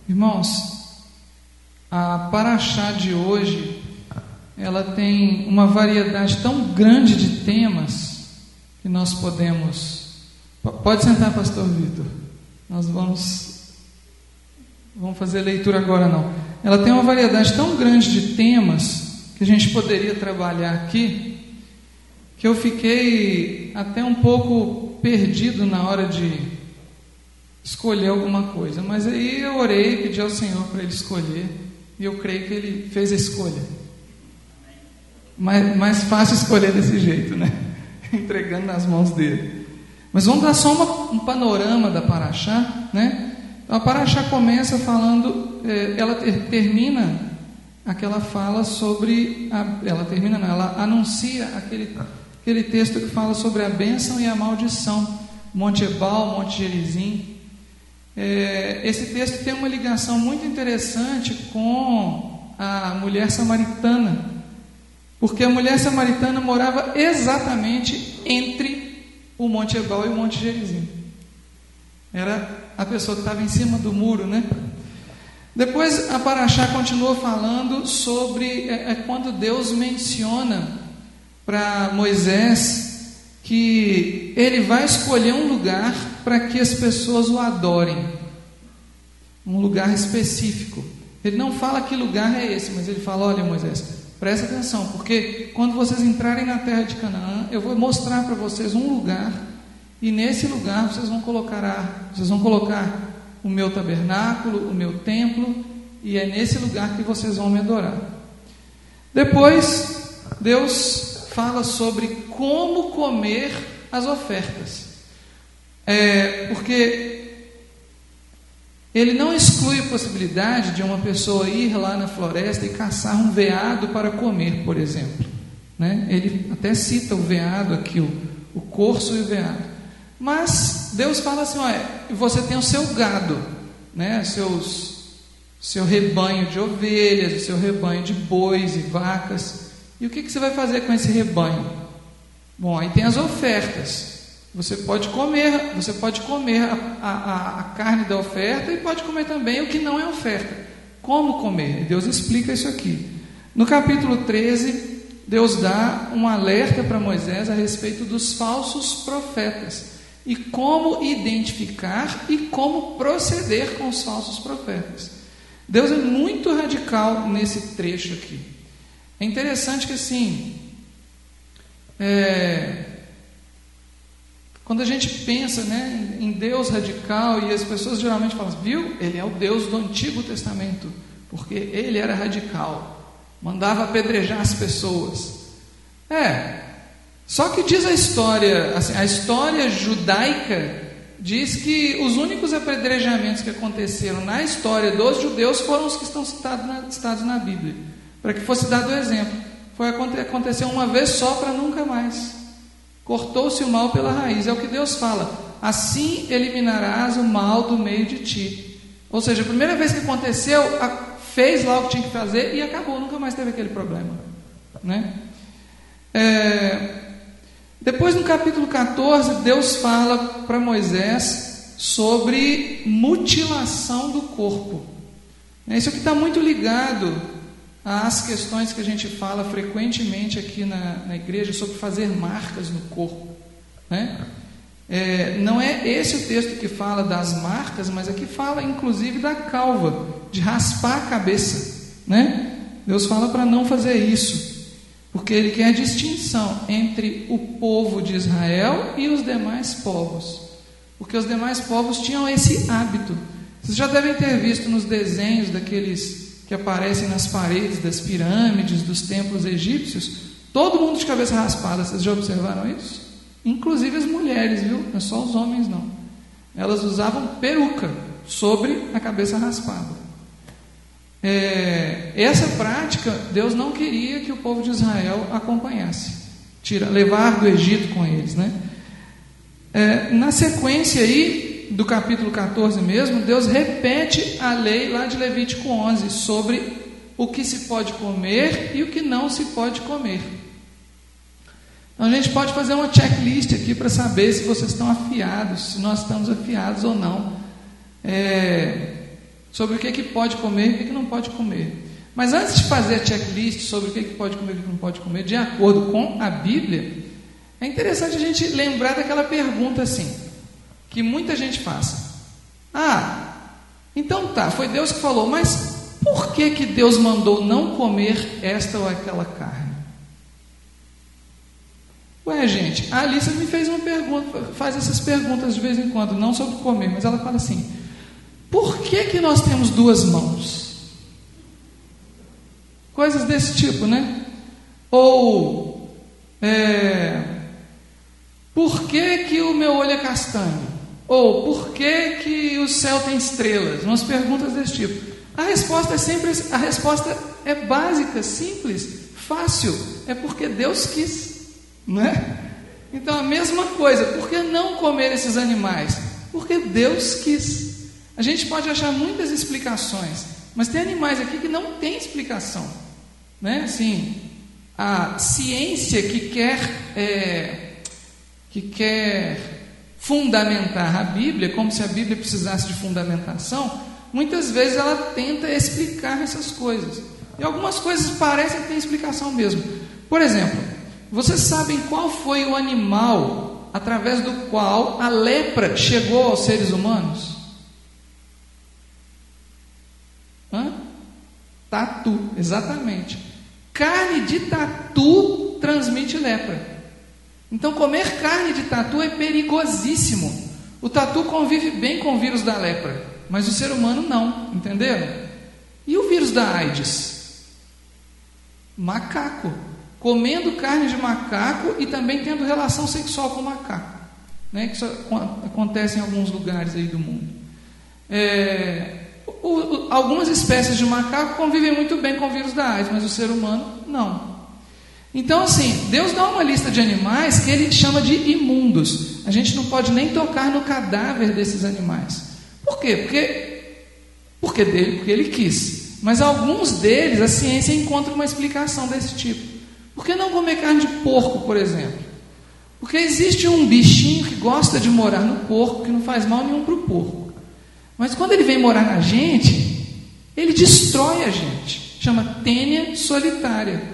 Irmãos, a paraxá de hoje, ela tem uma variedade tão grande de temas que nós podemos... Pode sentar, pastor Vitor. Nós vamos fazer leitura agora não. Ela tem uma variedade tão grande de temas que a gente poderia trabalhar aqui, que eu fiquei até um pouco perdido na hora de escolher alguma coisa, mas aí eu orei e pedi ao Senhor para Ele escolher, e eu creio que Ele fez a escolha. Mais fácil escolher desse jeito, né? Entregando nas mãos dele. Mas vamos dar só um panorama da paraxá, né? Então, a paraxá começa falando, ela termina aquela fala sobre, ela anuncia aquele texto que fala sobre a bênção e a maldição, Monte Ebal, Monte Gerizim. Esse texto tem uma ligação muito interessante com a mulher samaritana, porque a mulher samaritana morava exatamente entre o Monte Ebal e o Monte Gerizim. Era a pessoa que estava em cima do muro, né? Depois a paraxá continua falando sobre quando Deus menciona para Moisés que ele vai escolher um lugar para que as pessoas o adorem, um lugar específico. Ele não fala que lugar é esse, mas ele fala: olha, Moisés, presta atenção, porque quando vocês entrarem na terra de Canaã, eu vou mostrar para vocês um lugar, e nesse lugar vocês vão colocar o meu tabernáculo, o meu templo, e é nesse lugar que vocês vão me adorar. Depois Deus fala sobre como comer as ofertas, porque Ele não exclui a possibilidade de uma pessoa ir lá na floresta e caçar um veado para comer, por exemplo, né? Ele até cita o veado aqui, o corso e o veado, mas Deus fala assim: olha, você tem o seu gado, né? Seu rebanho de ovelhas, o seu rebanho de bois e vacas. E o que você vai fazer com esse rebanho? Bom, aí tem as ofertas. Você pode comer a carne da oferta e pode comer também o que não é oferta. Como comer? E Deus explica isso aqui. No capítulo 13, Deus dá um alerta para Moisés a respeito dos falsos profetas e como identificar e como proceder com os falsos profetas. Deus é muito radical nesse trecho aqui. É interessante que assim, quando a gente pensa, né, em Deus radical, e as pessoas geralmente falam: viu, Ele é o Deus do Antigo Testamento, porque Ele era radical, mandava apedrejar as pessoas. Só que diz a história, assim, a história judaica diz que os únicos apedrejamentos que aconteceram na história dos judeus foram os que estão citados na Bíblia, para que fosse dado o exemplo. Aconteceu uma vez só, para nunca mais. Cortou-se o mal pela raiz. É o que Deus fala: assim eliminarás o mal do meio de ti. Ou seja, a primeira vez que aconteceu, fez lá o que tinha que fazer e acabou, nunca mais teve aquele problema, né? Depois, no capítulo 14, Deus fala para Moisés sobre mutilação do corpo. Isso aqui está muito ligado às questões que a gente fala frequentemente aqui na igreja sobre fazer marcas no corpo, né? Não é esse o texto que fala das marcas, mas aqui fala inclusive da calva, de raspar a cabeça, né? Deus fala para não fazer isso, porque Ele quer distinção entre o povo de Israel e os demais povos, porque os demais povos tinham esse hábito. Vocês já devem ter visto nos desenhos daqueles que aparecem nas paredes das pirâmides, dos templos egípcios, todo mundo de cabeça raspada. Vocês já observaram isso? Inclusive as mulheres, viu? Não é só os homens não. Elas usavam peruca sobre a cabeça raspada. Essa prática Deus não queria que o povo de Israel acompanhasse, levar do Egito com eles, né? Na sequência aí, do capítulo 14 mesmo, Deus repete a lei lá de Levítico 11 sobre o que se pode comer e o que não se pode comer. Então a gente pode fazer uma checklist aqui para saber se vocês estão afiados, se nós estamos afiados ou não, sobre o que pode comer e o que não pode comer. Mas antes de fazer a checklist sobre o que pode comer e o que não pode comer, de acordo com a Bíblia, é interessante a gente lembrar daquela pergunta assim, que muita gente faz. Então tá, foi Deus que falou, mas por que Deus mandou não comer esta ou aquela carne? Gente, a Alice me fez uma pergunta, faz essas perguntas de vez em quando, não sobre comer, mas ela fala assim: por que nós temos duas mãos? Coisas desse tipo, né? Ou, por que o meu olho é castanho? Ou, por que o céu tem estrelas? Umas perguntas desse tipo. A resposta é básica, simples, fácil. É porque Deus quis. Né? Então a mesma coisa, por que não comer esses animais? Porque Deus quis. A gente pode achar muitas explicações, mas tem animais aqui que não tem explicação, né? Assim, a ciência que quer fundamentar a Bíblia, como se a Bíblia precisasse de fundamentação, muitas vezes ela tenta explicar essas coisas, e algumas coisas parecem que têm explicação mesmo. Por exemplo, vocês sabem qual foi o animal através do qual a lepra chegou aos seres humanos? Tatu, exatamente. Carne de tatu transmite lepra. Então comer carne de tatu é perigosíssimo. O tatu convive bem com o vírus da lepra, mas o ser humano não, entenderam? E o vírus da AIDS? Macaco. Comendo carne de macaco e também tendo relação sexual com macaco, né? Que isso acontece em alguns lugares aí do mundo. Algumas espécies de macaco convivem muito bem com o vírus da AIDS, mas o ser humano não. Então assim, Deus dá uma lista de animais que Ele chama de imundos. A gente não pode nem tocar no cadáver desses animais. Por quê? Porque Ele quis. Mas alguns deles a ciência encontra uma explicação desse tipo. Por que não comer carne de porco, por exemplo? Porque existe um bichinho que gosta de morar no porco, que não faz mal nenhum para o porco. Mas quando ele vem morar na gente, ele destrói a gente. Chama tênia solitária.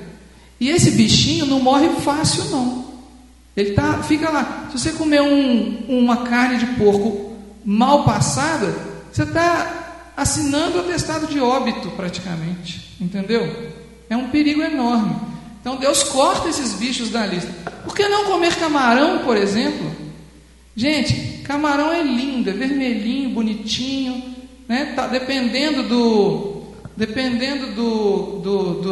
E esse bichinho não morre fácil, não. Ele fica lá. Se você comer uma carne de porco mal passada, você está assinando o atestado de óbito praticamente. Entendeu? É um perigo enorme. Então Deus corta esses bichos da lista. Por que não comer camarão, por exemplo? Gente, camarão é lindo, é vermelhinho, bonitinho, né? Dependendo do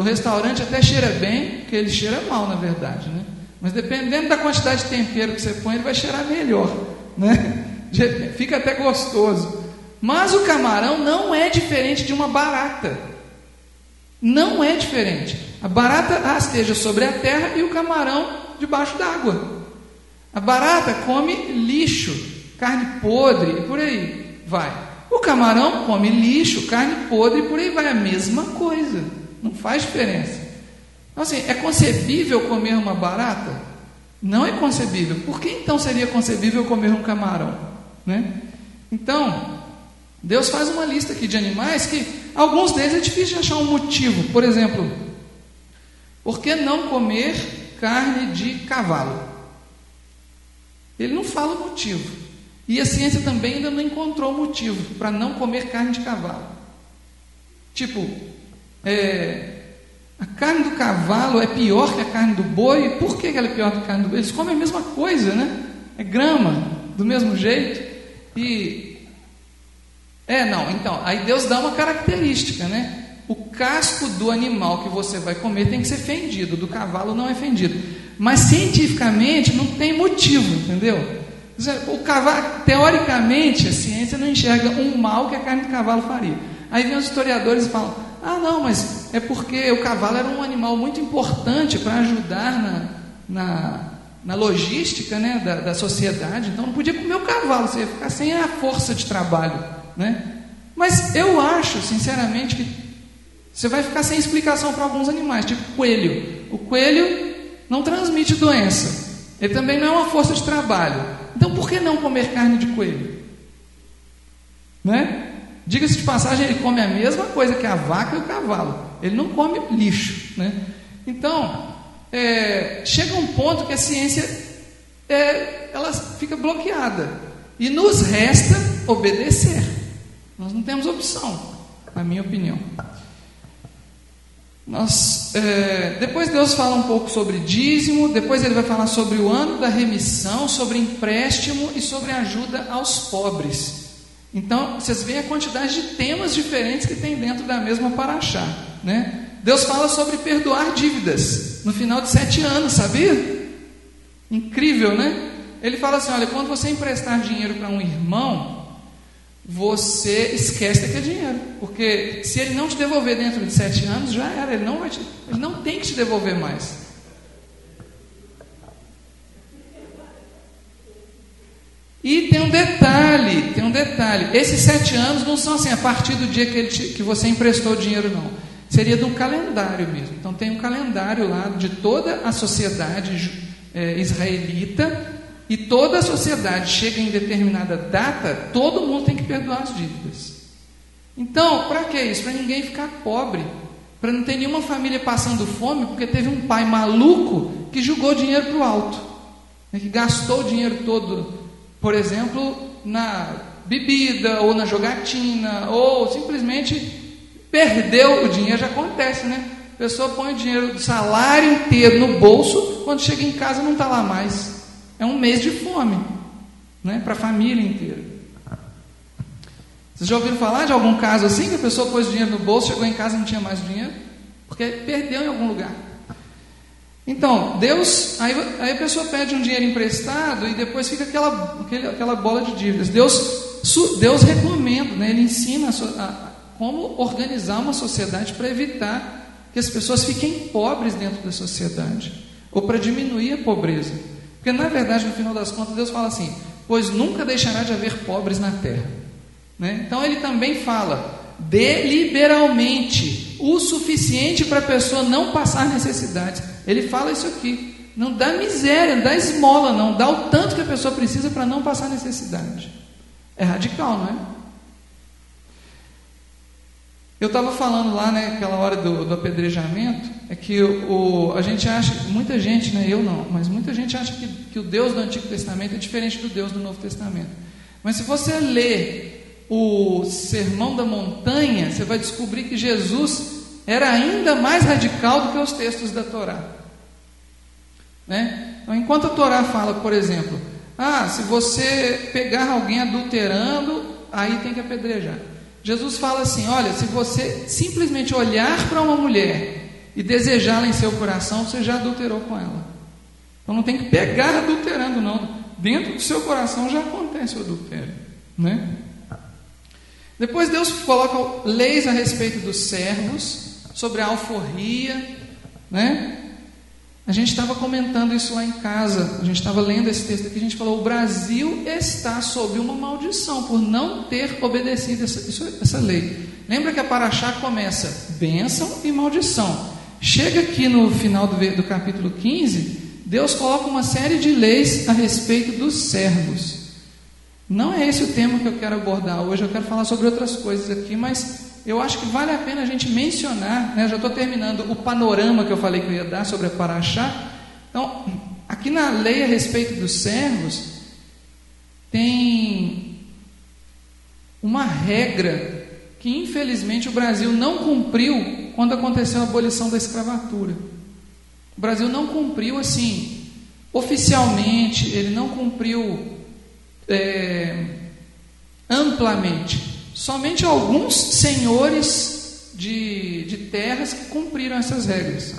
restaurante até cheira bem, porque ele cheira mal, na verdade, né? Mas dependendo da quantidade de tempero que você põe, ele vai cheirar melhor, né? Fica até gostoso. Mas o camarão não é diferente de uma barata. Não é diferente. A barata rasteja sobre a terra e o camarão debaixo d'água. A barata come lixo, carne podre e por aí vai. O camarão come lixo, carne podre e por aí vai. A mesma coisa. Não faz diferença. Então assim, é concebível comer uma barata? Não é concebível. Por que então seria concebível comer um camarão? Né? Então, Deus faz uma lista aqui de animais que alguns deles é difícil de achar um motivo. Por exemplo, por que não comer carne de cavalo? Ele não fala o motivo. E a ciência também ainda não encontrou motivo para não comer carne de cavalo. Tipo, a carne do cavalo é pior que a carne do boi. Por que ela é pior que a carne do boi? Eles comem a mesma coisa, né? É grama, do mesmo jeito. Então, aí Deus dá uma característica, né? O casco do animal que você vai comer tem que ser fendido, do cavalo não é fendido. Mas cientificamente não tem motivo, entendeu? O cavalo, teoricamente, a ciência não enxerga um mal que a carne de cavalo faria. Aí vem os historiadores e falam: não, mas é porque o cavalo era um animal muito importante para ajudar na logística, né, da sociedade. Então não podia comer o cavalo, você ia ficar sem a força de trabalho, né? Mas eu acho, sinceramente, que você vai ficar sem explicação para alguns animais, tipo coelho. O coelho não transmite doença, ele também não é uma força de trabalho. Então por que não comer carne de coelho? Né? Diga-se de passagem, ele come a mesma coisa que a vaca e o cavalo, ele não come lixo, né? Então chega um ponto que a ciência ela fica bloqueada e nos resta obedecer. Nós não temos opção, na minha opinião. Depois Deus fala um pouco sobre dízimo, depois ele vai falar sobre o ano da remissão, sobre empréstimo e sobre ajuda aos pobres. Então vocês veem a quantidade de temas diferentes que tem dentro da mesma paraxá, né? Deus fala sobre perdoar dívidas no final de 7 anos, sabia? Incrível, né? Ele fala assim: olha, quando você emprestar dinheiro para um irmão, você esquece daquele dinheiro, porque se ele não te devolver dentro de 7 anos, já era, ele não tem que te devolver mais. E tem um detalhe, esses 7 anos não são assim, a partir do dia que você emprestou o dinheiro, não. Seria de um calendário mesmo. Então tem um calendário lá de toda a sociedade israelita, e toda a sociedade chega em determinada data, todo mundo tem que perdoar as dívidas. Então, para que isso? Para ninguém ficar pobre, para não ter nenhuma família passando fome, porque teve um pai maluco que jogou dinheiro para o alto, né, que gastou o dinheiro todo, por exemplo, na bebida, ou na jogatina, ou simplesmente perdeu o dinheiro. Já acontece, né? A pessoa põe o dinheiro do salário inteiro no bolso, quando chega em casa não está lá mais. É um mês de fome, né, para a família inteira. Vocês já ouviram falar de algum caso assim, que a pessoa pôs o dinheiro no bolso, chegou em casa e não tinha mais dinheiro? Porque perdeu em algum lugar. Então, aí a pessoa pede um dinheiro emprestado e depois fica aquela bola de dívidas. Deus recomenda, né, ele ensina como organizar uma sociedade para evitar que as pessoas fiquem pobres dentro da sociedade, ou para diminuir a pobreza. Porque na verdade, no final das contas, Deus fala assim: pois nunca deixará de haver pobres na terra, né? Então ele também fala deliberalmente, o suficiente para a pessoa não passar necessidades. Ele fala isso aqui: não dá miséria, não dá esmola, não dá o tanto que a pessoa precisa para não passar necessidade. É radical, não é? Eu estava falando lá, né, aquela hora do apedrejamento, é que a gente acha, muita gente, né, eu não, mas muita gente acha que o Deus do Antigo Testamento é diferente do Deus do Novo Testamento. Mas se você ler o Sermão da Montanha, você vai descobrir que Jesus era ainda mais radical do que os textos da Torá, né? Então, enquanto a Torá fala, por exemplo, se você pegar alguém adulterando, aí tem que apedrejar. Jesus fala assim: olha, se você simplesmente olhar para uma mulher e desejá-la em seu coração, você já adulterou com ela. Então não tem que pegar adulterando, não. Dentro do seu coração já acontece o adultério, né? Depois Deus coloca leis a respeito dos servos, sobre a alforria, né? A gente estava comentando isso lá em casa, a gente estava lendo esse texto aqui, a gente falou: o Brasil está sob uma maldição por não ter obedecido essa lei. Lembra que a paraxá começa bênção e maldição. Chega aqui no final do capítulo 15, Deus coloca uma série de leis a respeito dos servos. Não é esse o tema que eu quero abordar hoje, eu quero falar sobre outras coisas aqui, mas eu acho que vale a pena a gente mencionar, né? Já estou terminando o panorama que eu falei que eu ia dar sobre a paraxá. Então, aqui na lei a respeito dos servos, tem uma regra que infelizmente o Brasil não cumpriu quando aconteceu a abolição da escravatura. O Brasil não cumpriu assim, oficialmente, ele não cumpriu amplamente. Somente alguns senhores de terras que cumpriram essas regras.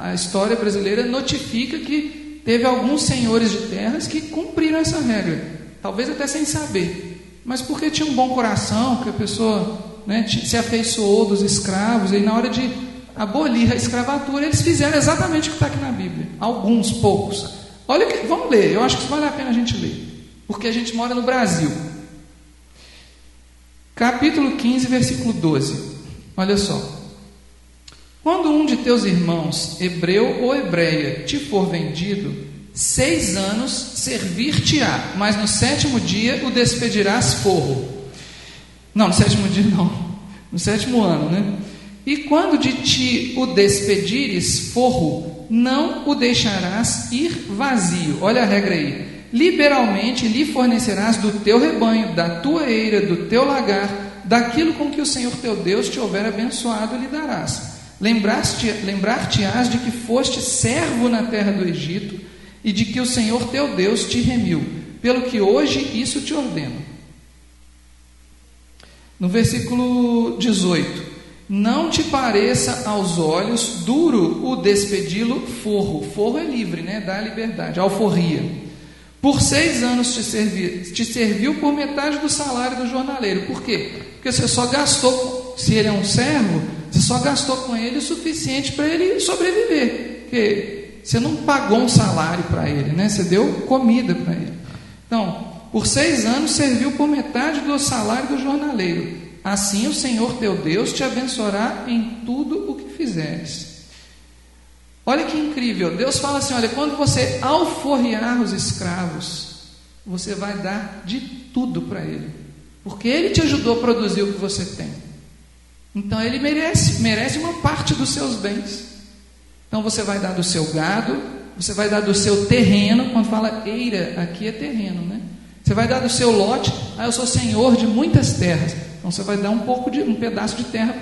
A história brasileira notifica que teve alguns senhores de terras que cumpriram essa regra, talvez até sem saber, mas porque tinha um bom coração, porque a pessoa, né, se afeiçoou dos escravos, e na hora de abolir a escravatura, eles fizeram exatamente o que está aqui na Bíblia. Alguns, poucos. Olha que, vamos ler, eu acho que vale a pena a gente ler, porque a gente mora no Brasil. Capítulo 15, versículo 12. Olha só. Quando um de teus irmãos, hebreu ou hebreia, te for vendido, 6 anos servir-te-á, mas no 7º dia o despedirás forro. Não, no 7º dia não, no 7º ano, né? E quando de ti o despedires forro, não o deixarás ir vazio. Olha a regra aí. Liberalmente lhe fornecerás do teu rebanho, da tua eira, do teu lagar, daquilo com que o Senhor teu Deus te houver abençoado, lhe darás. Lembrar-te-ás de que foste servo na terra do Egito e de que o Senhor teu Deus te remiu, pelo que hoje isso te ordeno. No versículo 18: não te pareça aos olhos duro o despedi-lo forro. Forro é livre, né? Dá liberdade, alforria. Por 6 anos te serviu por metade do salário do jornaleiro. Por quê? Porque você só gastou, se ele é um servo, você só gastou com ele o suficiente para ele sobreviver. Porque você não pagou um salário para ele, né? Você deu comida para ele. Então, por 6 anos serviu por metade do salário do jornaleiro. Assim o Senhor teu Deus te abençoará em tudo o que fizeres. Olha que incrível, Deus fala assim, olha, quando você alforriar os escravos, você vai dar de tudo para ele, porque ele te ajudou a produzir o que você tem. Então ele merece uma parte dos seus bens. Então você vai dar do seu gado, você vai dar do seu terreno. Quando fala eira, aqui é terreno, né? Você vai dar do seu lote. Eu sou senhor de muitas terras. Então você vai dar um pedaço de terra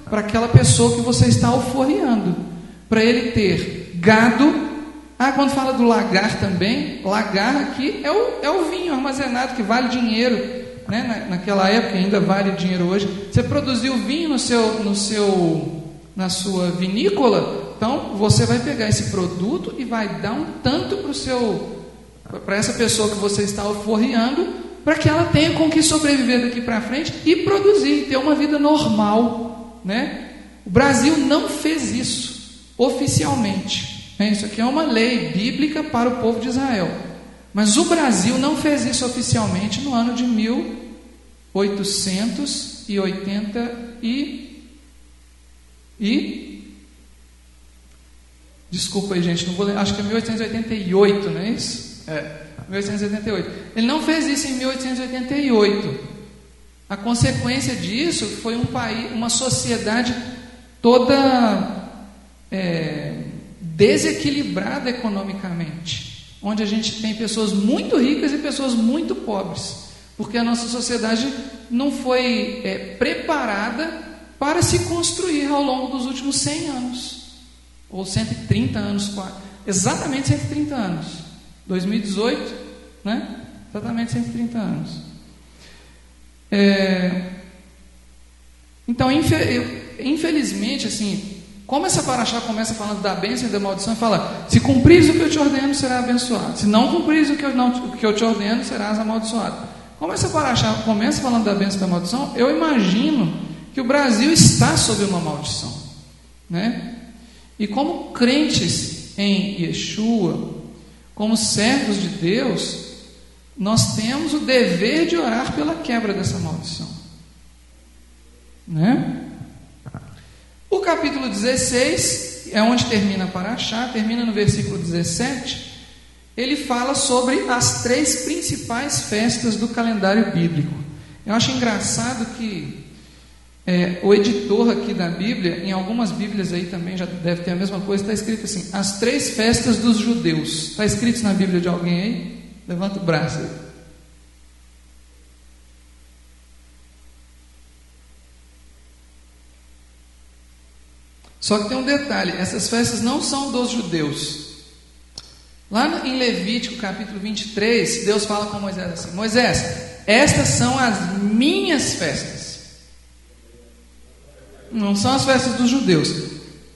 para aquela pessoa que você está alforriando, para ele ter gado. Quando fala do lagar também, lagar aqui é o vinho armazenado, que vale dinheiro, né? Naquela época ainda vale dinheiro hoje. Você produziu vinho na sua vinícola, então você vai pegar esse produto e vai dar um tanto para essa pessoa que você está alforriando, para que ela tenha com que sobreviver daqui para frente e produzir, ter uma vida normal, né? O Brasil não fez isso oficialmente, né? Isso aqui é uma lei bíblica para o povo de Israel, mas o Brasil não fez isso oficialmente no ano de 1880 desculpa aí, gente, não vou ler, acho que é 1888, não é isso? 1888. Ele não fez isso em 1888. A consequência disso foi uma sociedade toda desequilibrada economicamente, onde a gente tem pessoas muito ricas e pessoas muito pobres, porque a nossa sociedade não foi preparada para se construir ao longo dos últimos 100 anos, ou 130 anos, exatamente 130 anos. 2018, né? Exatamente 130 anos. Então, infelizmente, assim, como essa paraxá começa falando da bênção e da maldição, fala: se cumprires o que eu te ordeno, será abençoado. Se não cumprires o que eu te ordeno, serás amaldiçoado. Como essa paraxá começa falando da bênção e da maldição, eu imagino que o Brasil está sob uma maldição, né? E como crentes em Yeshua, como servos de Deus, nós temos o dever de orar pela quebra dessa maldição, né? O capítulo 16 é onde termina a paraxá, termina no versículo 17. Ele fala sobre as 3 principais festas do calendário bíblico. Eu acho engraçado que o editor aqui da Bíblia, em algumas Bíblias aí também já deve ter a mesma coisa, está escrito assim: as 3 festas dos judeus. Está escrito isso na Bíblia de alguém aí? Levanta o braço aí. Só que tem um detalhe: essas festas não são dos judeus. Lá em Levítico capítulo 23, Deus fala com Moisés assim: Moisés, estas são as minhas festas. Não são as festas dos judeus,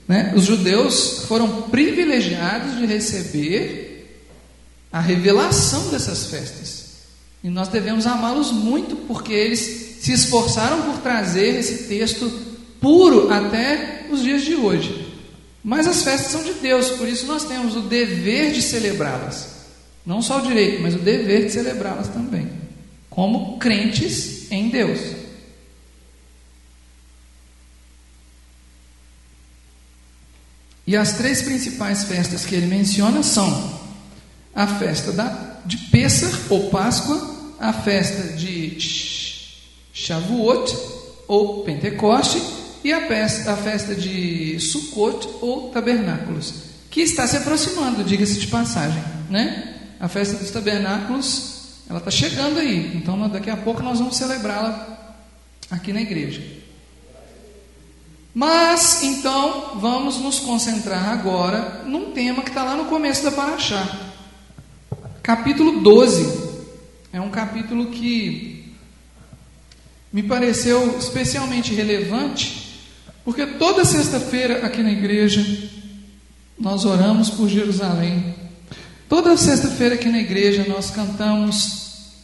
né? Os judeus foram privilegiados de receber a revelação dessas festas, e nós devemos amá-los muito, porque eles se esforçaram por trazer esse texto puro até os dias de hoje. Mas as festas são de Deus, por isso nós temos o dever de celebrá-las. Não só o direito, mas o dever de celebrá-las também, como crentes em Deus. E as 3 principais festas que ele menciona são a festa de Pêssar, ou Páscoa, a festa de Shavuot, ou Pentecoste, e a festa de Sukkot, ou Tabernáculos, que está se aproximando, diga-se de passagem, né? A festa dos tabernáculos, ela está chegando aí, então daqui a pouco nós vamos celebrá-la aqui na igreja. Mas, então, vamos nos concentrar agora num tema que está lá no começo da Paraxá. Capítulo 12, é um capítulo que me pareceu especialmente relevante, porque toda sexta-feira aqui na igreja nós oramos por Jerusalém. Toda sexta-feira aqui na igreja nós cantamos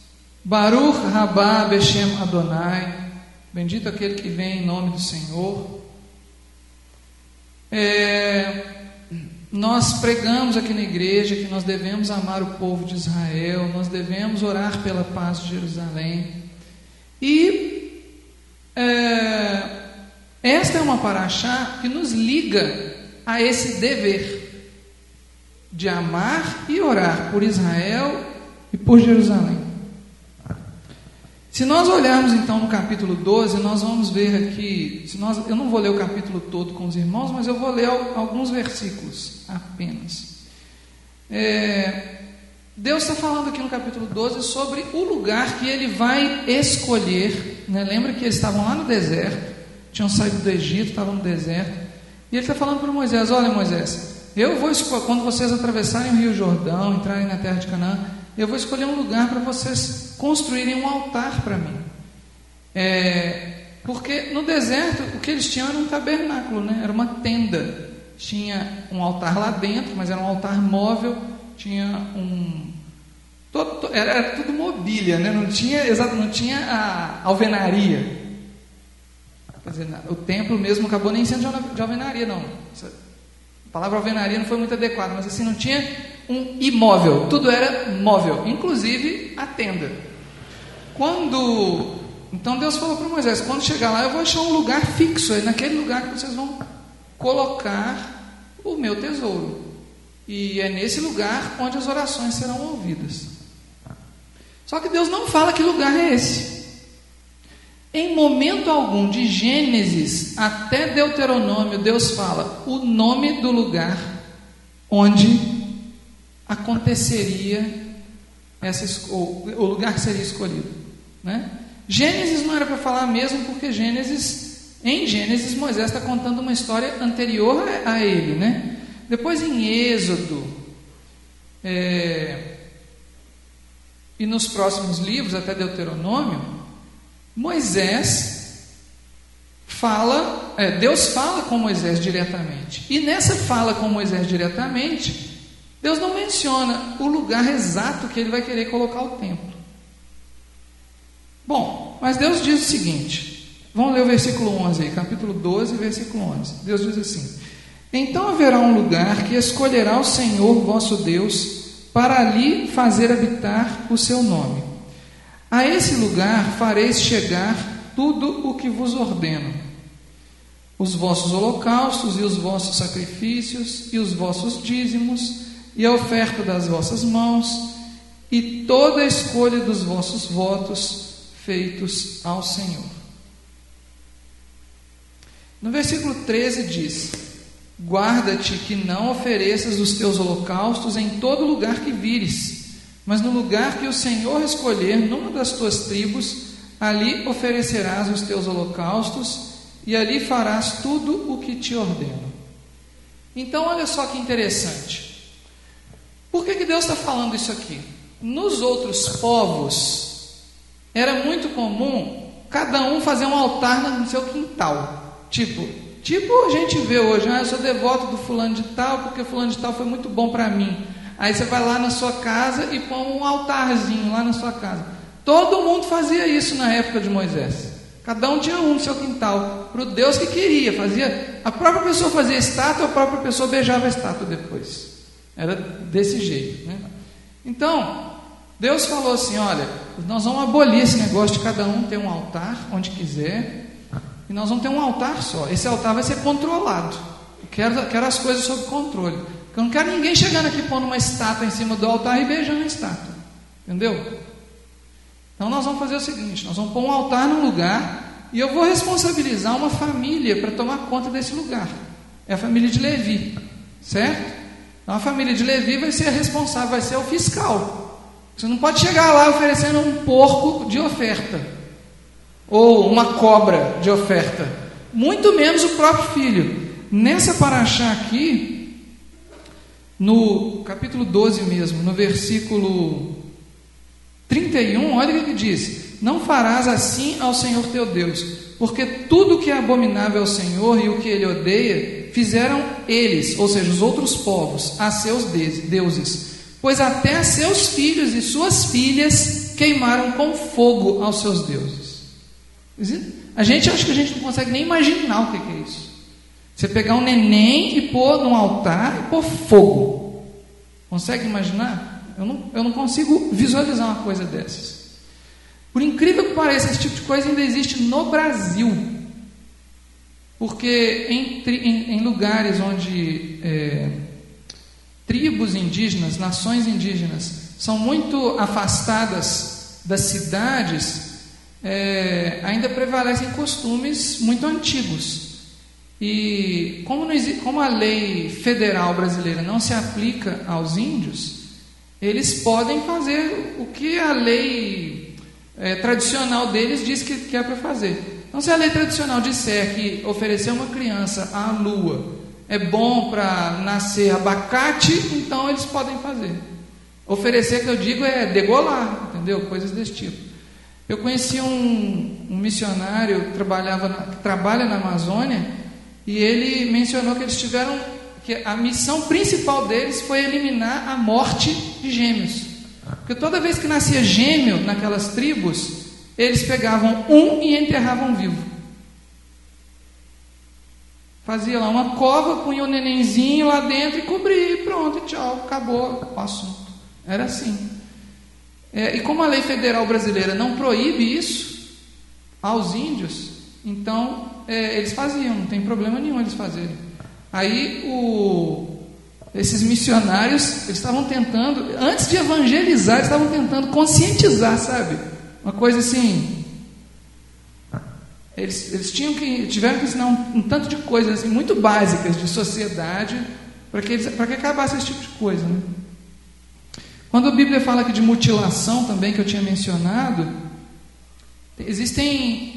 Baruch Rabá Beshem Adonai, bendito aquele que vem em nome do Senhor. Nós pregamos aqui na igreja que nós devemos amar o povo de Israel, nós devemos orar pela paz de Jerusalém. E esta é uma paraxá que nos liga a esse dever de amar e orar por Israel e por Jerusalém. Se nós olharmos então no capítulo 12, nós vamos ver aqui, eu não vou ler o capítulo todo com os irmãos, mas eu vou ler alguns versículos apenas. Deus está falando aqui no capítulo 12 sobre o lugar que ele vai escolher, né? Lembra que eles estavam lá no deserto, tinham saído do Egito, estavam no deserto, e ele está falando para Moisés: olha, Moisés, eu vou escolher, quando vocês atravessarem o Rio Jordão, entrarem na terra de Canaã, eu vou escolher um lugar para vocês construírem um altar para mim. Porque no deserto o que eles tinham era um tabernáculo, né? Era uma tenda. Tinha um altar lá dentro, mas era um altar móvel. Tinha era tudo mobília, né? Não tinha a alvenaria. Quer dizer, o templo mesmo acabou nem sendo de alvenaria, não. A palavra alvenaria não foi muito adequada, mas assim, não tinha um imóvel, tudo era móvel, inclusive a tenda. Então Deus falou para Moisés: quando chegar lá eu vou achar um lugar fixo, é naquele lugar que vocês vão colocar o meu tesouro, e é nesse lugar onde as orações serão ouvidas. Só que Deus não fala que lugar é esse. Em momento algum, de Gênesis até Deuteronômio, Deus fala o nome do lugar onde aconteceria o lugar que seria escolhido, né? Gênesis não era para falar mesmo, porque em Gênesis Moisés está contando uma história anterior a ele, né? Depois em Êxodo e nos próximos livros até Deuteronômio, Deus fala com Moisés diretamente, e nessa fala com Moisés diretamente, Deus não menciona o lugar exato que ele vai querer colocar o templo. Bom, mas Deus diz o seguinte, vamos ler o versículo 11 aí, capítulo 12, versículo 11. Deus diz assim: então haverá um lugar que escolherá o Senhor vosso Deus para ali fazer habitar o seu nome. A esse lugar fareis chegar tudo o que vos ordeno: os vossos holocaustos e os vossos sacrifícios e os vossos dízimos e a oferta das vossas mãos e toda a escolha dos vossos votos feitos ao Senhor. No versículo 13 diz: guarda-te que não ofereças os teus holocaustos em todo lugar que vires, mas no lugar que o Senhor escolher, numa das tuas tribos, ali oferecerás os teus holocaustos e ali farás tudo o que te ordeno. Então olha só que interessante. Por que Deus está falando isso aqui? Nos outros povos era muito comum cada um fazer um altar no seu quintal. Tipo a gente vê hoje: eu sou devoto do fulano de tal, porque fulano de tal foi muito bom para mim. Aí você vai lá na sua casa e põe um altarzinho lá na sua casa. Todo mundo fazia isso na época de Moisés. Cada um tinha um no seu quintal, para o Deus que queria. A própria pessoa fazia estátua, a própria pessoa beijava a estátua depois. Era desse jeito, né? Então, Deus falou assim, olha, nós vamos abolir esse negócio de cada um ter um altar onde quiser, e nós vamos ter um altar só. Esse altar vai ser controlado. Eu quero as coisas sob controle. Eu não quero ninguém chegando aqui pondo uma estátua em cima do altar e beijando a estátua. Entendeu? Então nós vamos fazer o seguinte, nós vamos pôr um altar num lugar e eu vou responsabilizar uma família para tomar conta desse lugar. É a família de Levi, certo? Então a família de Levi vai ser a responsável, vai ser o fiscal. Você não pode chegar lá oferecendo um porco de oferta, ou uma cobra de oferta, muito menos o próprio filho. Nessa paraxá aqui, no capítulo 12 mesmo, no versículo 31, olha o que diz: não farás assim ao Senhor teu Deus, porque tudo o que é abominável ao Senhor e o que Ele odeia, fizeram eles, ou seja, os outros povos, a seus deuses, pois até seus filhos e suas filhas queimaram com fogo aos seus deuses. A gente acha que a gente não consegue nem imaginar o que é isso. Você pegar um neném e pôr num altar e pôr fogo. Consegue imaginar? Eu não consigo visualizar uma coisa dessas. Por incrível que pareça, esse tipo de coisa ainda existe no Brasil. Porque em lugares onde tribos indígenas, nações indígenas, são muito afastadas das cidades, ainda prevalecem costumes muito antigos. E como a lei federal brasileira não se aplica aos índios, eles podem fazer o que a lei tradicional deles diz que é para fazer. Então, se a lei tradicional disser que oferecer uma criança à lua é bom para nascer abacate, então eles podem fazer. Oferecer, que eu digo, é degolar, entendeu? Coisas desse tipo. Eu conheci um missionário que trabalha na Amazônia, e ele mencionou que eles que a missão principal deles foi eliminar a morte de gêmeos. Porque toda vez que nascia gêmeo naquelas tribos, eles pegavam um e enterravam vivo. Fazia lá uma cova, punha o nenenzinho lá dentro e cobria, e pronto, tchau, acabou o assunto. Era assim. E como a lei federal brasileira não proíbe isso aos índios, então eles faziam, não tem problema nenhum eles fazerem. Aí esses missionários, eles estavam tentando, antes de evangelizar, eles estavam tentando conscientizar, sabe? Uma coisa assim. Eles tiveram que ensinar um tanto de coisas assim, muito básicas de sociedade para que acabasse esse tipo de coisa, né? Quando a Bíblia fala aqui de mutilação também, que eu tinha mencionado, existem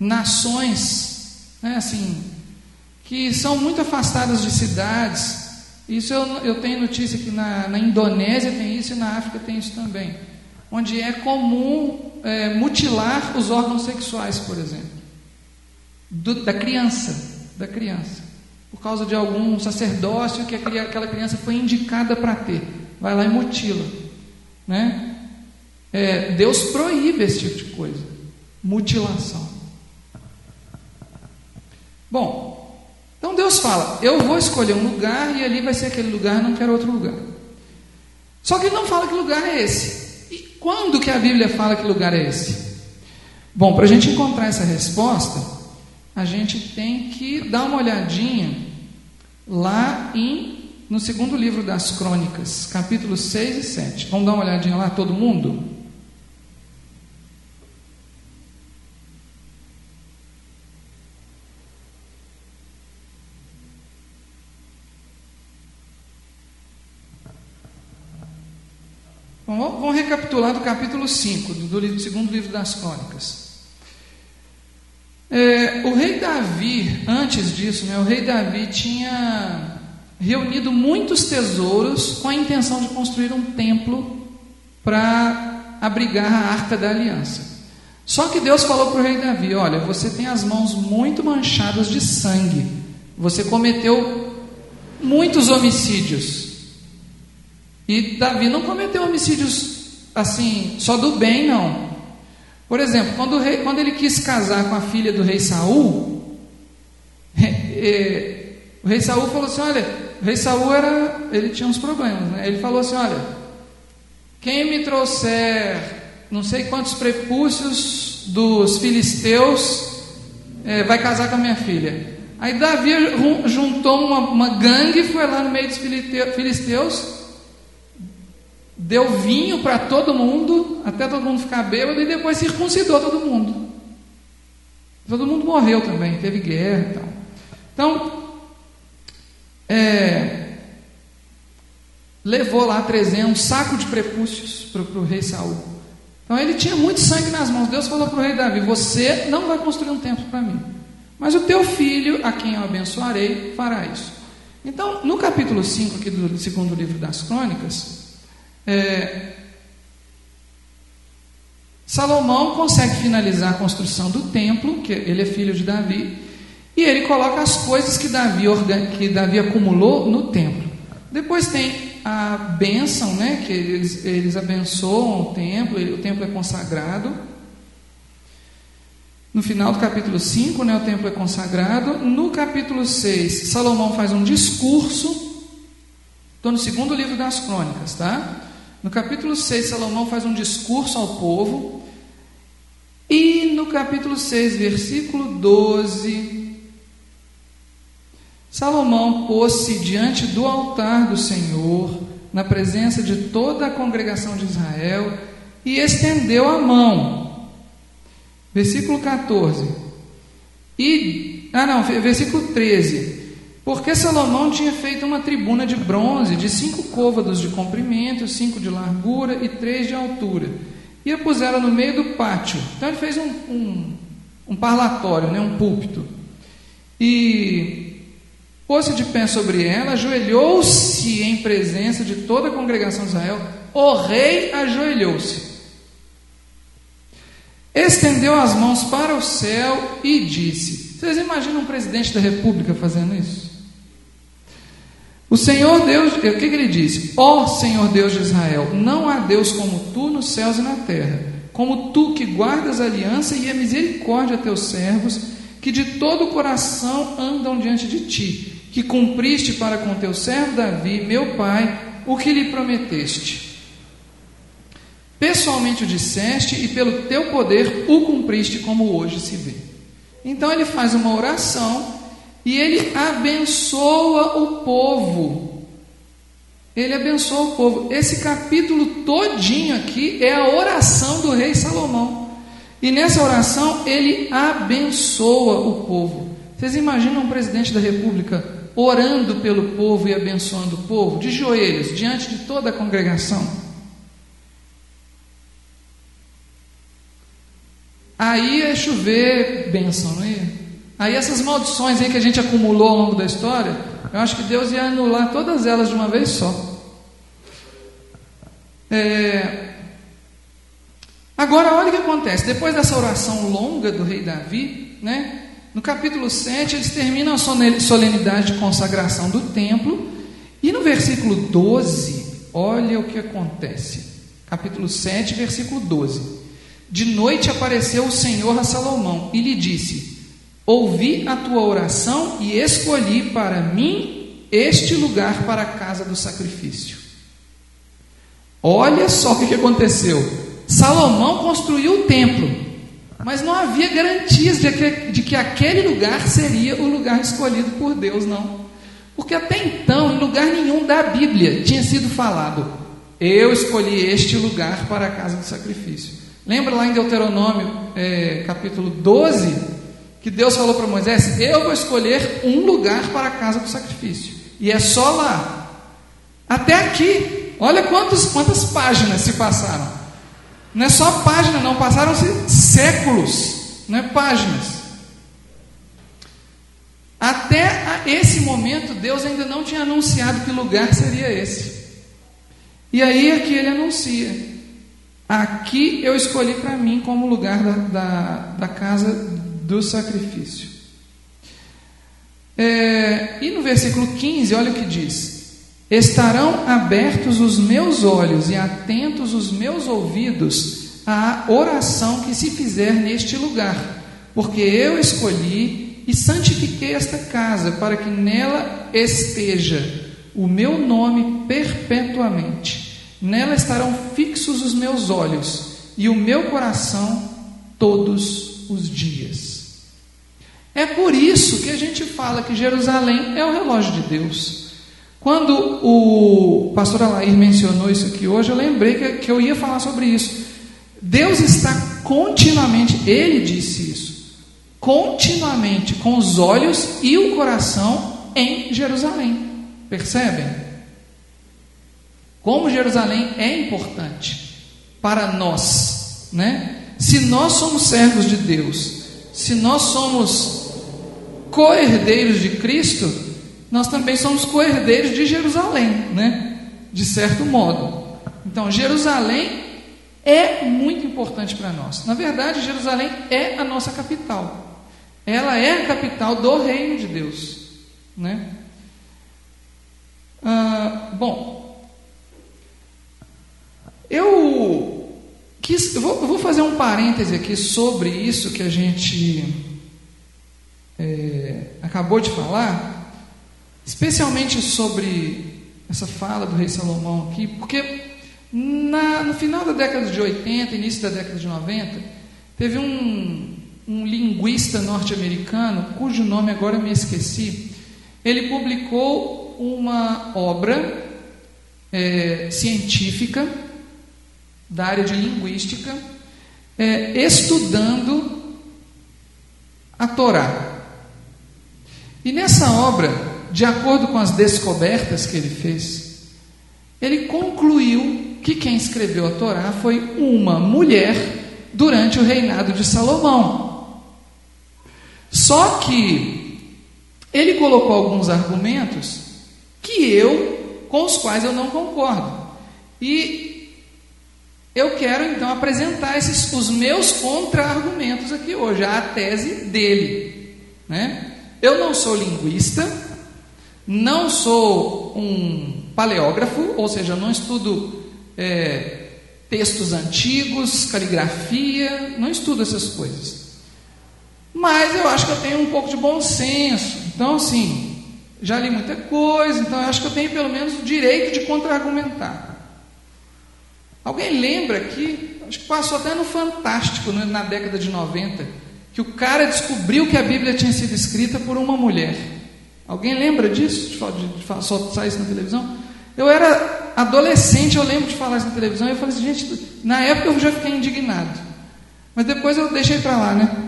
nações, né, assim, que são muito afastadas de cidades. Isso eu tenho notícia que na Indonésia tem isso e na África tem isso também, onde é comum mutilar os órgãos sexuais, por exemplo, da criança, por causa de algum sacerdócio que aquela criança foi indicada para ter. Vai lá e mutila, né? Deus proíbe esse tipo de coisa, mutilação. Bom, então Deus fala: eu vou escolher um lugar e ali vai ser aquele lugar, não quero outro lugar. Só que Ele não fala que lugar é esse. E quando que a Bíblia fala que lugar é esse? Bom, para a gente encontrar essa resposta, a gente tem que dar uma olhadinha lá no segundo livro das Crônicas, capítulos 6 e 7. Vamos dar uma olhadinha lá, todo mundo? Vamos recapitular do capítulo 5, do segundo livro das Crônicas. O rei Davi, antes disso, o rei Davi tinha reunido muitos tesouros com a intenção de construir um templo para abrigar a Arca da Aliança. Só que Deus falou para o rei Davi: olha, você tem as mãos muito manchadas de sangue, você cometeu muitos homicídios. E Davi não cometeu homicídios assim, só do bem, não. Por exemplo, quando ele quis casar com a filha do rei Saul, o rei Saul falou assim: olha, o rei Saul ele tinha uns problemas, né? Ele falou assim: olha, quem me trouxer não sei quantos prepúcios dos filisteus vai casar com a minha filha. Aí Davi juntou uma gangue, foi lá no meio dos filisteus, deu vinho para todo mundo, até todo mundo ficar bêbado, e depois circuncidou todo mundo. Todo mundo morreu também, teve guerra e tal. Então, levou lá 300, um saco de prepúcios para o rei Saul. Então ele tinha muito sangue nas mãos. Deus falou para o rei Davi: você não vai construir um templo para mim, mas o teu filho, a quem eu abençoarei, fará isso. Então, no capítulo 5 aqui do segundo livro das Crônicas, Salomão consegue finalizar a construção do templo, que ele é filho de Davi, e ele coloca as coisas que Davi acumulou no templo. Depois tem a bênção, né, que eles abençoam o templo é consagrado. No final do capítulo 5, né, o templo é consagrado. No capítulo 6, Salomão faz um discurso. Estou no segundo livro das Crônicas, tá? No capítulo 6, Salomão faz um discurso ao povo. E no capítulo 6, versículo 12, Salomão pôs-se diante do altar do Senhor, na presença de toda a congregação de Israel, e estendeu a mão. Versículo 14. Versículo 13. Porque Salomão tinha feito uma tribuna de bronze, de 5 côvados de comprimento, 5 de largura e 3 de altura, e a puseram no meio do pátio. Então ele fez um parlatório, né, um púlpito, e pôs-se de pé sobre ela, ajoelhou-se em presença de toda a congregação de Israel. O rei ajoelhou-se, estendeu as mãos para o céu e disse: vocês imaginam um presidente da república fazendo isso? O Senhor Deus, o que ele disse? Ó Senhor Deus de Israel, não há Deus como tu nos céus e na terra, como tu que guardas a aliança e a misericórdia a teus servos, que de todo o coração andam diante de ti, que cumpriste para com teu servo Davi, meu pai, o que lhe prometeste. Pessoalmente o disseste e pelo teu poder o cumpriste, como hoje se vê. Então ele faz uma oração e ele abençoa o povo. Ele abençoa o povo. Esse capítulo todinho aqui é a oração do rei Salomão. E nessa oração ele abençoa o povo. Vocês imaginam um presidente da república orando pelo povo e abençoando o povo, de joelhos, diante de toda a congregação? Aí é chover bênção, não é? Aí essas maldições aí que a gente acumulou ao longo da história, eu acho que Deus ia anular todas elas de uma vez só. Agora olha o que acontece. Depois dessa oração longa do rei Davi, né, no capítulo 7 eles terminam a solenidade de consagração do templo. E no versículo 12, olha o que acontece. Capítulo 7, versículo 12. De noite apareceu o Senhor a Salomão e lhe disse: ouvi a tua oração e escolhi para mim este lugar para a casa do sacrifício. Olha só o que aconteceu. Salomão construiu o templo, mas não havia garantias de que aquele lugar seria o lugar escolhido por Deus, não. Porque até então, em lugar nenhum da Bíblia tinha sido falado: eu escolhi este lugar para a casa do sacrifício. Lembra lá em Deuteronômio, capítulo 12, que Deus falou para Moisés: eu vou escolher um lugar para a casa do sacrifício, e é só lá. Até aqui, olha quantas páginas se passaram. Não é só página não, passaram-se séculos, não é páginas. Até esse momento, Deus ainda não tinha anunciado que lugar seria esse. E aí aqui ele anuncia: aqui eu escolhi para mim como lugar da casa do sacrifício. E no versículo 15, olha o que diz: estarão abertos os meus olhos e atentos os meus ouvidos à oração que se fizer neste lugar, porque eu escolhi e santifiquei esta casa para que nela esteja o meu nome perpetuamente. Nela estarão fixos os meus olhos e o meu coração todos os dias. É por isso que a gente fala que Jerusalém é o relógio de Deus. Quando o pastor Alair mencionou isso aqui hoje, eu lembrei que eu ia falar sobre isso. Deus está continuamente, Ele disse isso, continuamente com os olhos e o coração em Jerusalém. Percebem? Como Jerusalém é importante para nós, né? Se nós somos servos de Deus, se nós somos co-herdeiros de Cristo, nós também somos co-herdeiros de Jerusalém, né? De certo modo. Então, Jerusalém é muito importante para nós. Na verdade, Jerusalém é a nossa capital. Ela é a capital do reino de Deus, né? Eu vou fazer um parêntese aqui sobre isso que a gente acabou de falar, especialmente sobre essa fala do rei Salomão aqui, porque no final da década de 80, início da década de 90, teve um linguista norte-americano, cujo nome agora eu me esqueci. Ele publicou uma obra científica da área de linguística, estudando a Torá. E nessa obra, de acordo com as descobertas que ele fez, ele concluiu que quem escreveu a Torá foi uma mulher durante o reinado de Salomão. Só que ele colocou alguns argumentos com os quais eu não concordo. E eu quero então apresentar os meus contra-argumentos aqui hoje, a tese dele, né? Eu não sou linguista, não sou um paleógrafo, ou seja, não estudo textos antigos, caligrafia, não estudo essas coisas. Mas eu acho que eu tenho um pouco de bom senso. Então, assim, já li muita coisa, então eu acho que eu tenho pelo menos o direito de contra-argumentar. Alguém lembra que, acho que passou até no Fantástico, na década de 90, que o cara descobriu que a Bíblia tinha sido escrita por uma mulher. Alguém lembra disso? De soltar isso na televisão? Eu era adolescente, eu lembro de falar isso na televisão, e eu falei assim, gente, na época eu já fiquei indignado. Mas depois eu deixei para lá, né?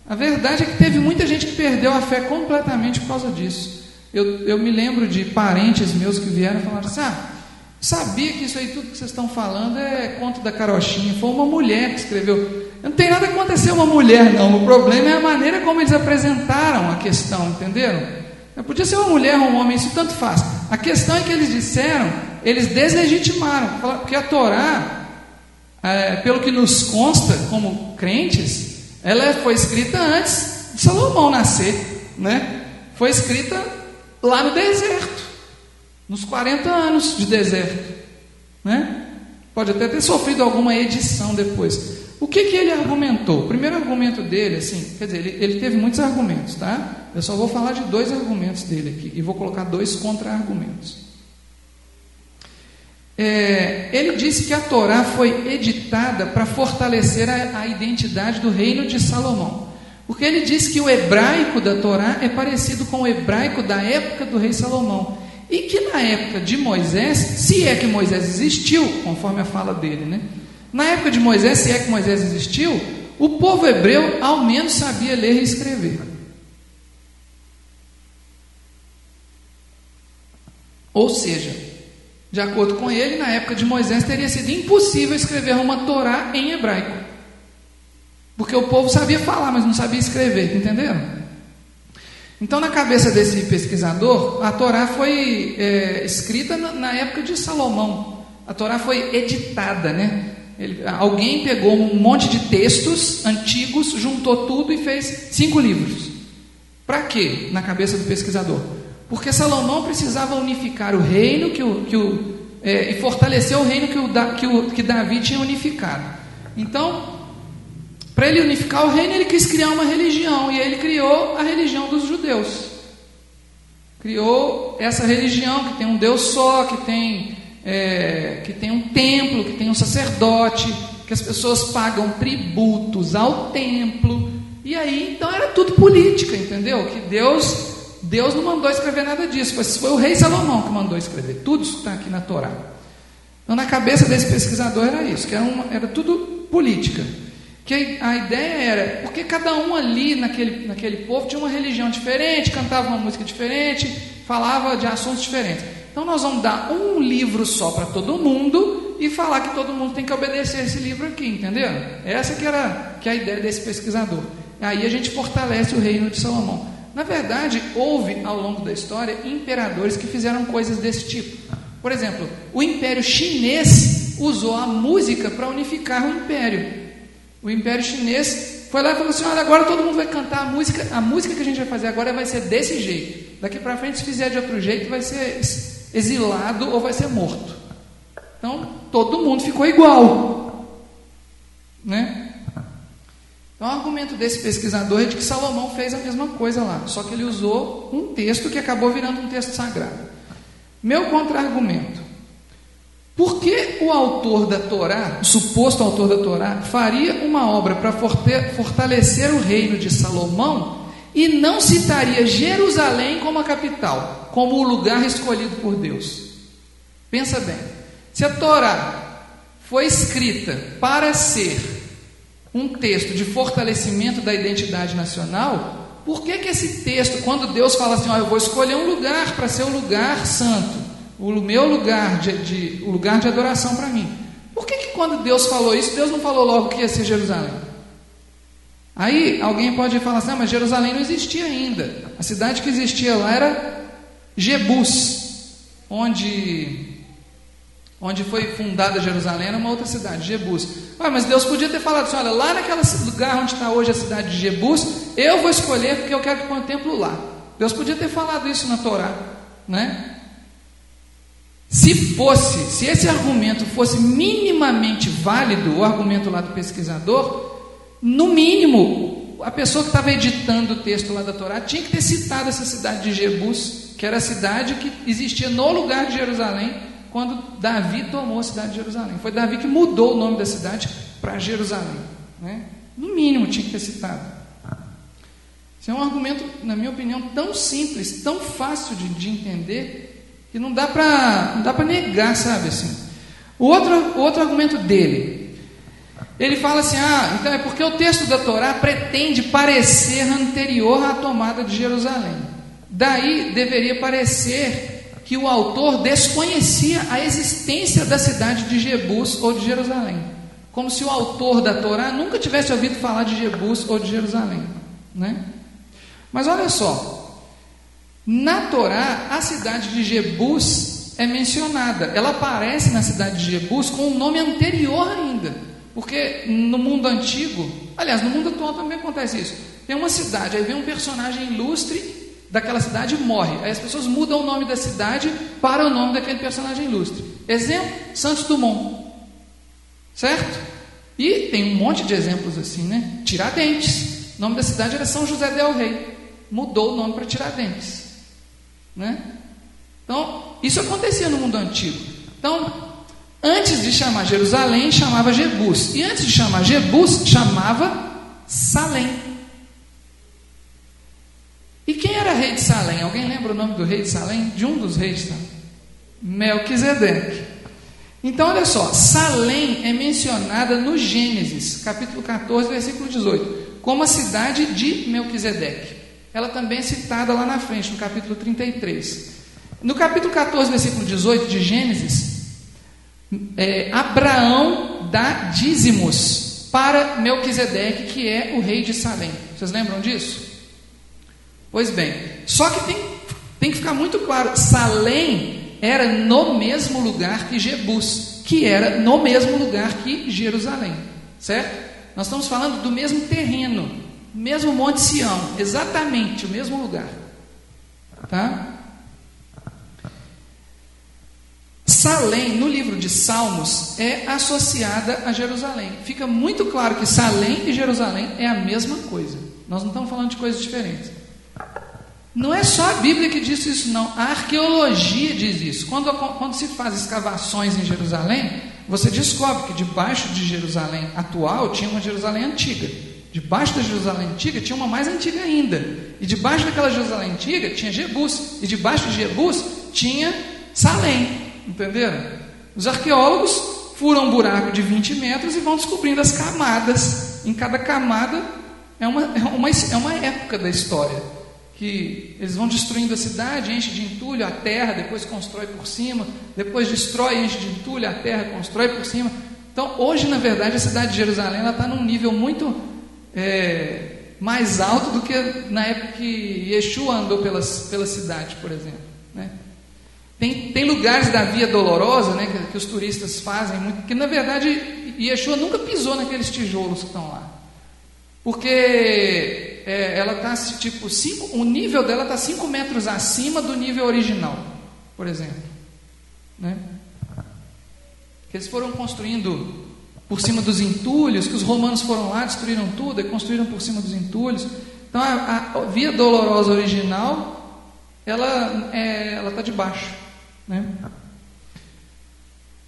A verdade é que teve muita gente que perdeu a fé completamente por causa disso. Eu me lembro de parentes meus que vieram e falaram assim, sabia que isso aí tudo que vocês estão falando é conto da carochinha, foi uma mulher que escreveu. Não tem nada a acontecer uma mulher, não. O problema é a maneira como eles apresentaram a questão, entenderam? Podia ser uma mulher ou um homem, isso tanto faz. A questão é que eles disseram, eles deslegitimaram, porque a Torá, pelo que nos consta como crentes, ela foi escrita antes de Salomão nascer, né? Foi escrita lá no deserto, nos 40 anos de deserto, né? Pode até ter sofrido alguma edição depois. O que ele argumentou? O primeiro argumento dele, assim, quer dizer, ele teve muitos argumentos, tá? Eu só vou falar de 2 argumentos dele aqui e vou colocar 2 contra-argumentos. Ele disse que a Torá foi editada para fortalecer a identidade do reino de Salomão, porque ele disse que o hebraico da Torá é parecido com o hebraico da época do rei Salomão, e que na época de Moisés, se é que Moisés existiu, conforme a fala dele, né? Na época de Moisés, se é que Moisés existiu, o povo hebreu ao menos sabia ler e escrever. Ou seja, de acordo com ele, na época de Moisés teria sido impossível escrever uma Torá em hebraico, porque o povo sabia falar, mas não sabia escrever, entenderam? Então, na cabeça desse pesquisador, a Torá foi escrita na época de Salomão. A Torá foi editada, né? Alguém pegou um monte de textos antigos, juntou tudo e fez 5 livros. Para quê? Na cabeça do pesquisador. Porque Salomão precisava unificar o reino e fortalecer o reino que Davi tinha unificado. Então, para ele unificar o reino, ele quis criar uma religião, e ele criou a religião dos judeus. Criou essa religião que tem um Deus só, que tem um templo, que tem um sacerdote, que as pessoas pagam tributos ao templo. E aí, então era tudo política, entendeu? Que Deus não mandou escrever nada disso, foi o rei Salomão que mandou escrever. Tudo isso está aqui na Torá. Então, na cabeça desse pesquisador era isso, que era tudo política. Que a ideia era, porque cada um ali naquele povo tinha uma religião diferente, cantava uma música diferente, falava de assuntos diferentes. Então nós vamos dar um livro só para todo mundo e falar que todo mundo tem que obedecer esse livro aqui, entendeu? Essa que é a ideia desse pesquisador. Aí a gente fortalece o reino de Salomão. Na verdade, houve ao longo da história imperadores que fizeram coisas desse tipo. Por exemplo, o Império Chinês usou a música para unificar o Império. O Império Chinês foi lá e falou assim: olha, agora todo mundo vai cantar a música que a gente vai fazer agora vai ser desse jeito. Daqui para frente, se fizer de outro jeito, vai ser exilado ou vai ser morto. Então, todo mundo ficou igual, né? Então, o argumento desse pesquisador é de que Salomão fez a mesma coisa lá, só que ele usou um texto que acabou virando um texto sagrado. Meu contra-argumento: por que o autor da Torá, o suposto autor da Torá, faria uma obra para fortalecer o reino de Salomão e não citaria Jerusalém como a capital, como o lugar escolhido por Deus? Pensa bem, se a Torá foi escrita para ser um texto de fortalecimento da identidade nacional, por que esse texto, quando Deus fala assim: eu vou escolher um lugar para ser o lugar santo, o meu lugar o lugar de adoração para mim, por que quando Deus falou isso, Deus não falou logo que ia ser Jerusalém? Aí alguém pode falar assim: mas Jerusalém não existia ainda. A cidade que existia lá era Jebus, onde foi fundada Jerusalém, era uma outra cidade, Jebus. Mas Deus podia ter falado assim: olha, lá naquele lugar onde está hoje a cidade de Jebus, eu vou escolher porque eu quero que ponha um templo lá. Deus podia ter falado isso na Torá, né? Se esse argumento fosse minimamente válido, o argumento lá do pesquisador, no mínimo, a pessoa que estava editando o texto lá da Torá tinha que ter citado essa cidade de Jebus, que era a cidade que existia no lugar de Jerusalém, quando Davi tomou a cidade de Jerusalém. Foi Davi que mudou o nome da cidade para Jerusalém, né? No mínimo tinha que ter citado. Esse é um argumento, na minha opinião, tão simples, tão fácil de entender, que não dá para negar, sabe assim. O outro argumento dele, ele fala assim: então é porque o texto da Torá pretende parecer anterior à tomada de Jerusalém. Daí deveria parecer que o autor desconhecia a existência da cidade de Jebus ou de Jerusalém, como se o autor da Torá nunca tivesse ouvido falar de Jebus ou de Jerusalém, né? Mas olha só, na Torá, a cidade de Jebus é mencionada. Ela aparece na cidade de Jebus com um nome anterior ainda. Porque no mundo antigo, aliás, no mundo atual também acontece isso. Tem uma cidade, aí vem um personagem ilustre daquela cidade e morre. Aí as pessoas mudam o nome da cidade para o nome daquele personagem ilustre. Exemplo, Santos Dumont. Certo? E tem um monte de exemplos assim, né? Tiradentes. O nome da cidade era São José del Rei. Mudou o nome para Tiradentes, né? Então, isso acontecia no mundo antigo. Então, antes de chamar Jerusalém, chamava Jebus. E antes de chamar Jebus, chamava Salém. E quem era rei de Salém? Alguém lembra o nome do rei de Salém? De um dos reis de Salém? Melquisedeque. Então, olha só, Salém é mencionada no Gênesis, capítulo 14, versículo 18, como a cidade de Melquisedeque. Ela também é citada lá na frente, no capítulo 33. No capítulo 14, versículo 18 de Gênesis, Abraão dá dízimos para Melquisedeque, que é o rei de Salém. Vocês lembram disso? Pois bem, só que tem que ficar muito claro, Salém era no mesmo lugar que Jebus, que era no mesmo lugar que Jerusalém, certo? Nós estamos falando do mesmo terreno, mesmo Monte Sião, exatamente o mesmo lugar, tá? Salém, no livro de Salmos, é associada a Jerusalém. Fica muito claro que Salém e Jerusalém é a mesma coisa. Nós não estamos falando de coisas diferentes. Não é só a Bíblia que diz isso, não. A arqueologia diz isso. Quando se faz escavações em Jerusalém, você descobre que debaixo de Jerusalém atual tinha uma Jerusalém antiga. Debaixo da Jerusalém antiga tinha uma mais antiga ainda. E debaixo daquela Jerusalém antiga tinha Jebus. E debaixo de Jebus tinha Salém. Entenderam? Os arqueólogos furam um buraco de 20 metros e vão descobrindo as camadas. Em cada camada é uma época da história. Que eles vão destruindo a cidade, enche de entulho a terra, depois constrói por cima, depois destrói, enche de entulho a terra, constrói por cima. Então, hoje, na verdade, a cidade de Jerusalém está num nível muito mais alto do que na época que Yeshua andou pela cidade, por exemplo, né? Tem lugares da Via Dolorosa, né, que os turistas fazem muito, que na verdade Yeshua nunca pisou naqueles tijolos que estão lá, porque ela está tipo o nível dela está 5 metros acima do nível original, por exemplo, né? Que eles foram construindo por cima dos entulhos, que os romanos foram lá, destruíram tudo e construíram por cima dos entulhos. Então a Via Dolorosa original, ela está debaixo, né?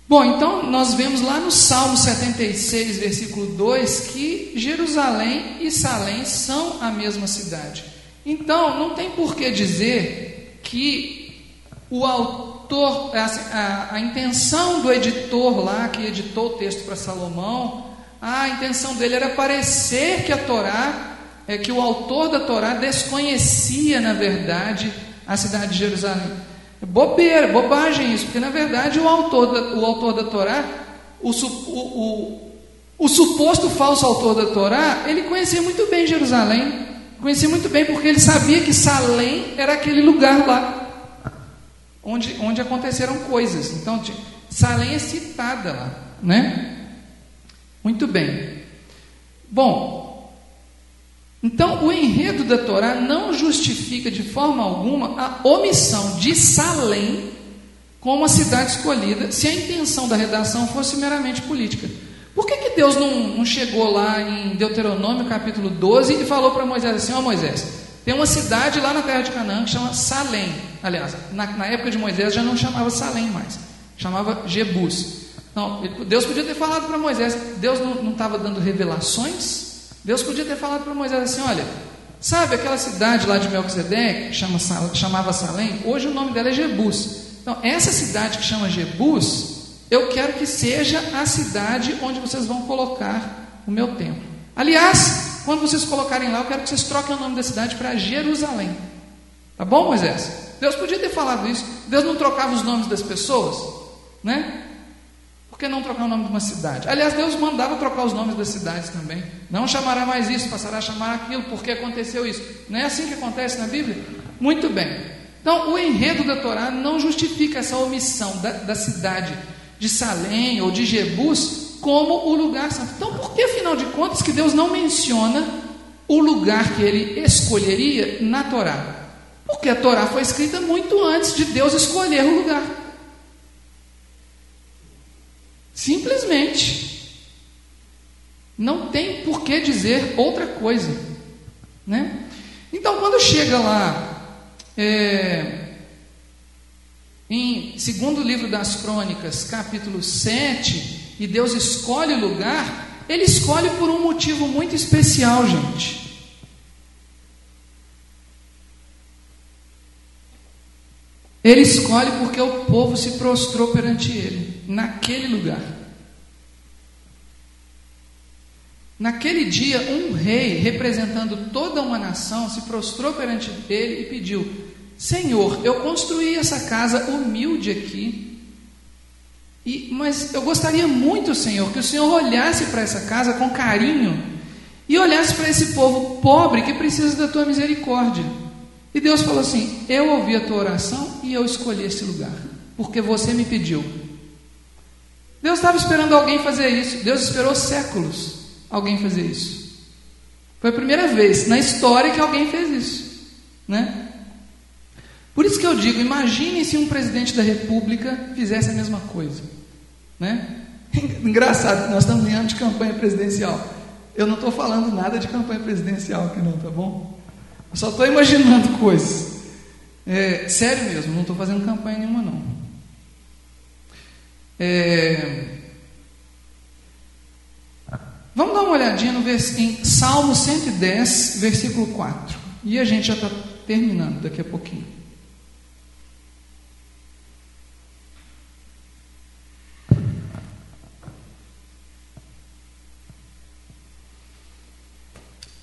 Bom, então nós vemos lá no Salmo 76, versículo 2, que Jerusalém e Salém são a mesma cidade. Então não tem por que dizer que o autor, a intenção do editor lá, que editou o texto para Salomão, a intenção dele era parecer que a Torá, que o autor da Torá desconhecia, na verdade, a cidade de Jerusalém. Bobeira, bobagem isso, porque na verdade o autor da Torá, o suposto falso autor da Torá, ele conhecia muito bem Jerusalém, conhecia muito bem porque ele sabia que Salém era aquele lugar lá, onde aconteceram coisas. Então Salém é citada lá, né? Muito bem. Bom, então, o enredo da Torá não justifica de forma alguma a omissão de Salém como a cidade escolhida, se a intenção da redação fosse meramente política. Por que Deus não chegou lá em Deuteronômio capítulo 12 e falou para Moisés assim: ó Moisés, tem uma cidade lá na terra de Canaã que chama Salém. Aliás, na época de Moisés já não chamava Salém mais, chamava Jebus. Não, Deus podia ter falado para Moisés, Deus não estava dando revelações? Deus podia ter falado para Moisés assim: olha, sabe aquela cidade lá de Melquisedeque, que chamava Salém? Hoje o nome dela é Jebus. Então, essa cidade que chama Jebus, eu quero que seja a cidade onde vocês vão colocar o meu templo. Aliás, quando vocês colocarem lá, eu quero que vocês troquem o nome da cidade para Jerusalém. Tá bom, Moisés? Deus podia ter falado isso. Deus não trocava os nomes das pessoas, né? Por que não trocar o nome de uma cidade? Aliás, Deus mandava trocar os nomes das cidades também. Não chamará mais isso, passará a chamar aquilo, porque aconteceu isso. Não é assim que acontece na Bíblia? Muito bem. Então, o enredo da Torá não justifica essa omissão da cidade de Salém ou de Jebus como o lugar santo. Então, por que, afinal de contas, que Deus não menciona o lugar que ele escolheria na Torá? Porque a Torá foi escrita muito antes de Deus escolher o lugar. Simplesmente. Não tem por que dizer outra coisa, né? Então, quando chega lá em segundo livro das Crônicas, capítulo 7, e Deus escolhe o lugar, ele escolhe por um motivo muito especial, gente. Ele escolhe porque o povo se prostrou perante ele, naquele lugar. Naquele dia, um rei, representando toda uma nação, se prostrou perante ele e pediu: Senhor, eu construí essa casa humilde aqui, mas eu gostaria muito, Senhor, que o Senhor olhasse para essa casa com carinho e olhasse para esse povo pobre que precisa da tua misericórdia. E Deus falou assim: eu ouvi a tua oração e eu escolhi esse lugar, porque você me pediu. Deus estava esperando alguém fazer isso. Deus esperou séculos alguém fazer isso. Foi a primeira vez na história que alguém fez isso, né? Por isso que eu digo, imagine se um presidente da república fizesse a mesma coisa, né? Engraçado, nós estamos em ano de campanha presidencial. Eu não estou falando nada de campanha presidencial aqui não, tá bom? Eu só estou imaginando coisas. Sério mesmo, não estou fazendo campanha nenhuma não. Vamos dar uma olhadinha em Salmo 110, versículo 4. E a gente já está terminando daqui a pouquinho.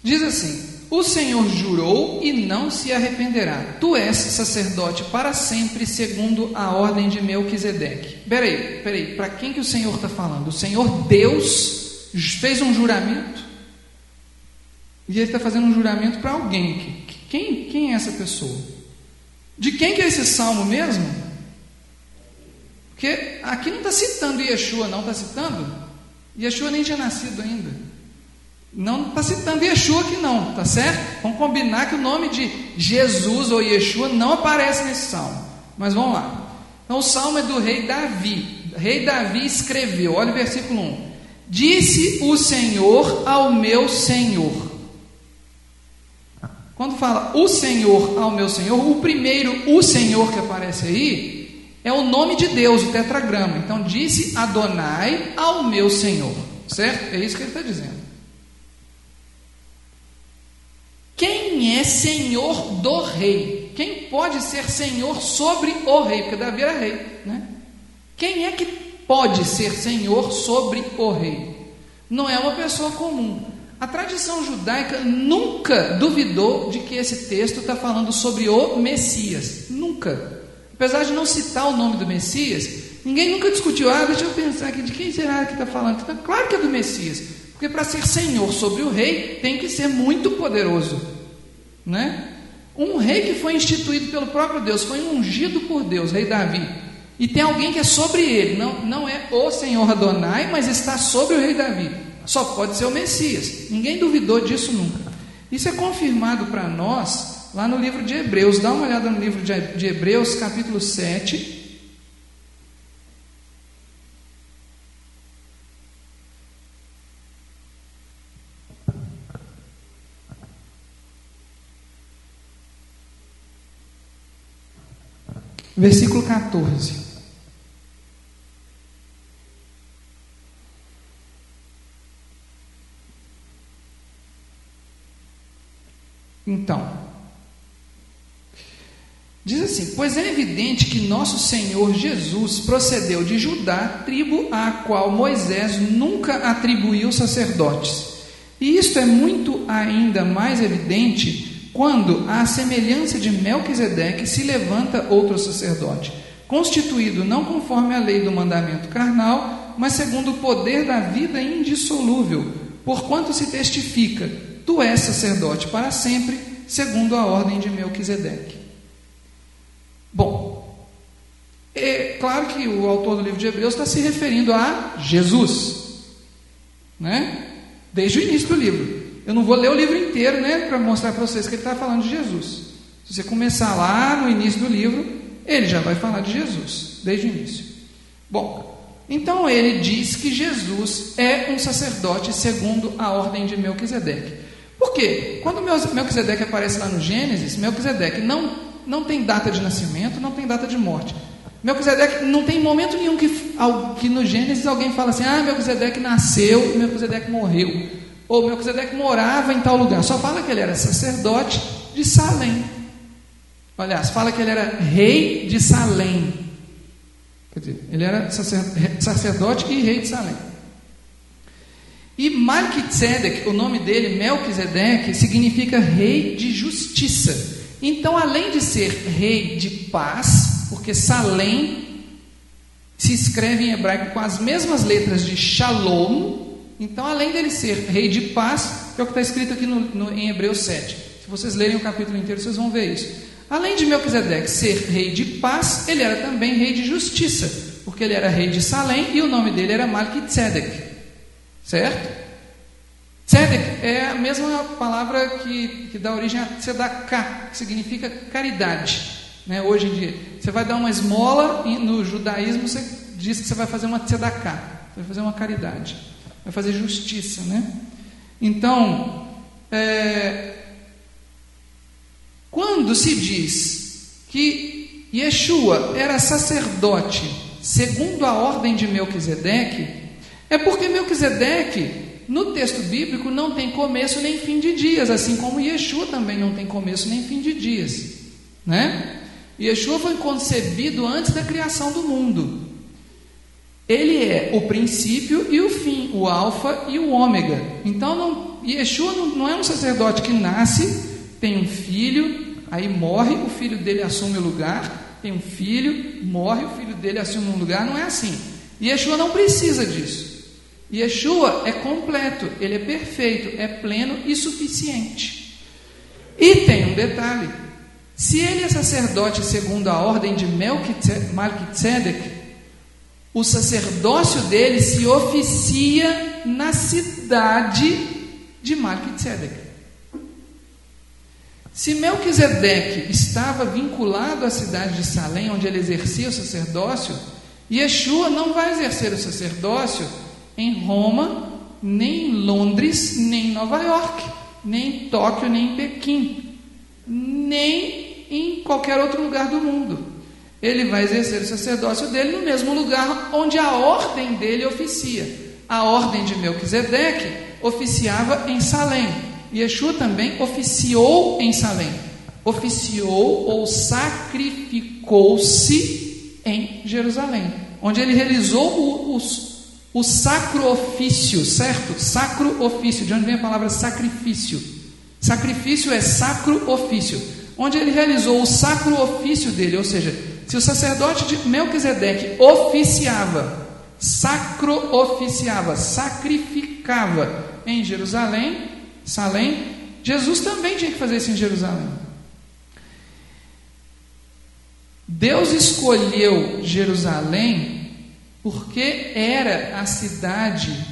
Diz assim: o Senhor jurou e não se arrependerá. Tu és sacerdote para sempre, segundo a ordem de Melquisedeque. Peraí, para quem que o Senhor está falando? O Senhor Deus fez um juramento, e Ele está fazendo um juramento para alguém. Quem é essa pessoa? De quem que é esse salmo mesmo? Porque aqui não está citando Yeshua, não está citando? Yeshua nem tinha nascido ainda. Não está citando Yeshua aqui não, tá certo? Vamos combinar que o nome de Jesus ou Yeshua não aparece nesse salmo. Mas vamos lá. Então o salmo é do rei Davi. O rei Davi escreveu, olha o versículo 1. Disse o Senhor ao meu Senhor. Quando fala o Senhor ao meu Senhor, o primeiro o Senhor que aparece aí é o nome de Deus, o tetragrama. Então disse Adonai ao meu Senhor, certo? É isso que ele está dizendo. Quem é senhor do rei? Quem pode ser senhor sobre o rei? Porque Davi era rei, né? Quem é que pode ser senhor sobre o rei? Não é uma pessoa comum. A tradição judaica nunca duvidou de que esse texto está falando sobre o Messias. Nunca. Apesar de não citar o nome do Messias, ninguém nunca discutiu, deixa eu pensar aqui, de quem será que está falando? Então, claro que é do Messias, porque para ser senhor sobre o rei, tem que ser muito poderoso, né? Um rei que foi instituído pelo próprio Deus, foi ungido por Deus, rei Davi, e tem alguém que é sobre ele, não é o Senhor Adonai, mas está sobre o rei Davi, só pode ser o Messias. Ninguém duvidou disso nunca. Isso é confirmado para nós lá no livro de Hebreus. Dá uma olhada no livro de Hebreus, capítulo 7. Versículo 14. Então, diz assim: pois é evidente que nosso Senhor Jesus procedeu de Judá, tribo à qual Moisés nunca atribuiu sacerdotes. E isto é muito ainda mais evidente quando, à semelhança de Melquisedeque, se levanta outro sacerdote, constituído não conforme a lei do mandamento carnal, mas segundo o poder da vida indissolúvel, porquanto se testifica: tu és sacerdote para sempre, segundo a ordem de Melquisedeque. Bom, é claro que o autor do livro de Hebreus está se referindo a Jesus, né? Desde o início do livro. Eu não vou ler o livro inteiro, né, para mostrar para vocês que ele está falando de Jesus. Se você começar lá no início do livro, ele já vai falar de Jesus, desde o início. Bom, então ele diz que Jesus é um sacerdote segundo a ordem de Melquisedeque. Por quê? Quando Melquisedeque aparece lá no Gênesis, Melquisedeque não tem data de nascimento, não tem data de morte. Melquisedeque não tem momento nenhum que no Gênesis alguém fala assim: Melquisedeque nasceu e Melquisedeque morreu. Ou Melquisedeque morava em tal lugar. Só fala que ele era sacerdote de Salém. Aliás, fala que ele era rei de Salém. Quer dizer, ele era sacerdote e rei de Salém. E Melquisedeque, o nome dele, Melquisedeque, significa rei de justiça. Então, além de ser rei de paz, porque Salém se escreve em hebraico com as mesmas letras de Shalom, então, além dele ser rei de paz, que é o que está escrito aqui em Hebreus 7. Se vocês lerem o capítulo inteiro, vocês vão ver isso. Além de Melquisedeque ser rei de paz, ele era também rei de justiça, porque ele era rei de Salém e o nome dele era Melquisedeque. Certo? Tzedek é a mesma palavra que dá origem a tzedakah, que significa caridade, né? Hoje em dia, você vai dar uma esmola e no judaísmo você diz que você vai fazer uma tzedakah, vai fazer uma caridade, vai fazer justiça, né? Então, quando se diz que Yeshua era sacerdote segundo a ordem de Melquisedeque, é porque Melquisedeque, no texto bíblico, não tem começo nem fim de dias, assim como Yeshua também não tem começo nem fim de dias, né? Yeshua foi concebido antes da criação do mundo. Ele é o princípio e o fim, o alfa e o ômega. Então, Yeshua não é um sacerdote que nasce, tem um filho, aí morre, o filho dele assume o lugar, tem um filho, morre, o filho dele assume um lugar. Não é assim. Yeshua não precisa disso. Yeshua é completo, ele é perfeito, é pleno e suficiente. E tem um detalhe: se ele é sacerdote segundo a ordem de Melquisedeque, o sacerdócio dele se oficia na cidade de Melquisedeque. Se Melquisedeque estava vinculado à cidade de Salém, onde ele exercia o sacerdócio, Yeshua não vai exercer o sacerdócio em Roma, nem em Londres, nem em Nova York, nem em Tóquio, nem em Pequim, nem em qualquer outro lugar do mundo. Ele vai exercer o sacerdócio dele no mesmo lugar onde a ordem dele oficia. A ordem de Melquisedeque oficiava em Salém. Yeshua também oficiou em Salém. Oficiou ou sacrificou-se em Jerusalém, onde ele realizou o sacro ofício, certo? Sacro ofício, de onde vem a palavra sacrifício. Sacrifício é sacro ofício, onde ele realizou o sacro ofício dele, ou seja, se o sacerdote de Melquisedeque oficiava, sacro-oficiava, sacrificava em Jerusalém, Salém, Jesus também tinha que fazer isso em Jerusalém. Deus escolheu Jerusalém porque era a cidade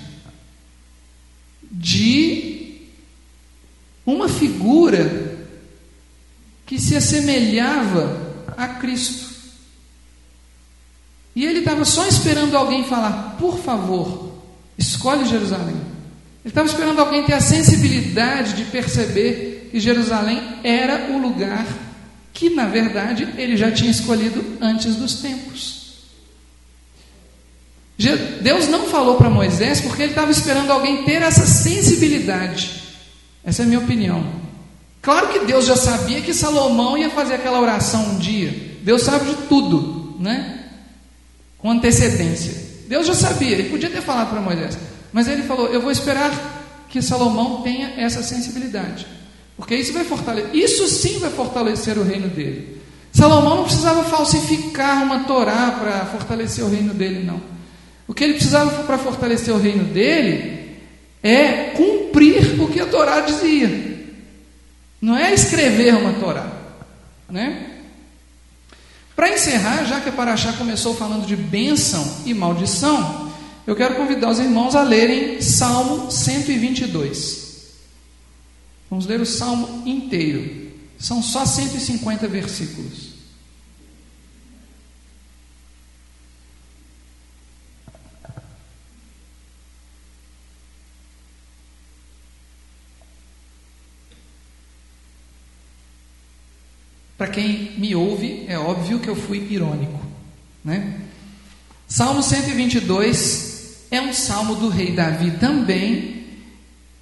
de uma figura que se assemelhava a Cristo. E ele estava só esperando alguém falar: por favor, escolhe Jerusalém. Ele estava esperando alguém ter a sensibilidade de perceber que Jerusalém era o lugar que, na verdade, ele já tinha escolhido antes dos tempos. Deus não falou para Moisés porque ele estava esperando alguém ter essa sensibilidade. Essa é a minha opinião. Claro que Deus já sabia que Salomão ia fazer aquela oração um dia. Deus sabe de tudo, né? Com antecedência. Deus já sabia, ele podia ter falado para Moisés, mas ele falou: eu vou esperar que Salomão tenha essa sensibilidade, porque isso sim vai fortalecer o reino dele. Salomão não precisava falsificar uma Torá para fortalecer o reino dele, não. O que ele precisava para fortalecer o reino dele é cumprir o que a Torá dizia, não é escrever uma Torá, né? Para encerrar, já que a Paraxá começou falando de bênção e maldição, eu quero convidar os irmãos a lerem Salmo 122. Vamos ler o Salmo inteiro. São só 150 versículos. Para quem me ouve, é óbvio que eu fui irônico, né? Salmo 122 é um salmo do rei Davi também,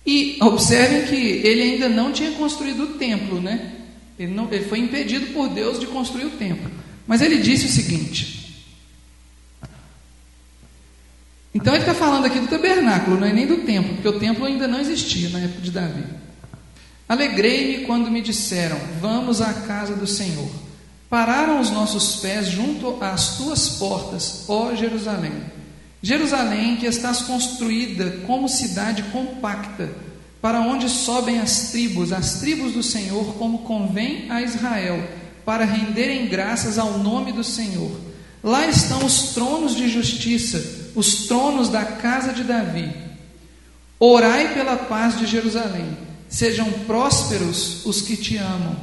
e observem que ele ainda não tinha construído o templo, né? Ele foi impedido por Deus de construir o templo, mas ele disse o seguinte. Então ele está falando aqui do tabernáculo, não é nem do templo, porque o templo ainda não existia na época de Davi. Alegrei-me quando me disseram: vamos à casa do Senhor. Pararam os nossos pés junto às tuas portas, ó Jerusalém. Jerusalém, que estás construída como cidade compacta, para onde sobem as tribos do Senhor, como convém a Israel, para renderem graças ao nome do Senhor. Lá estão os tronos de justiça, os tronos da casa de Davi. Orai pela paz de Jerusalém. Sejam prósperos os que te amam.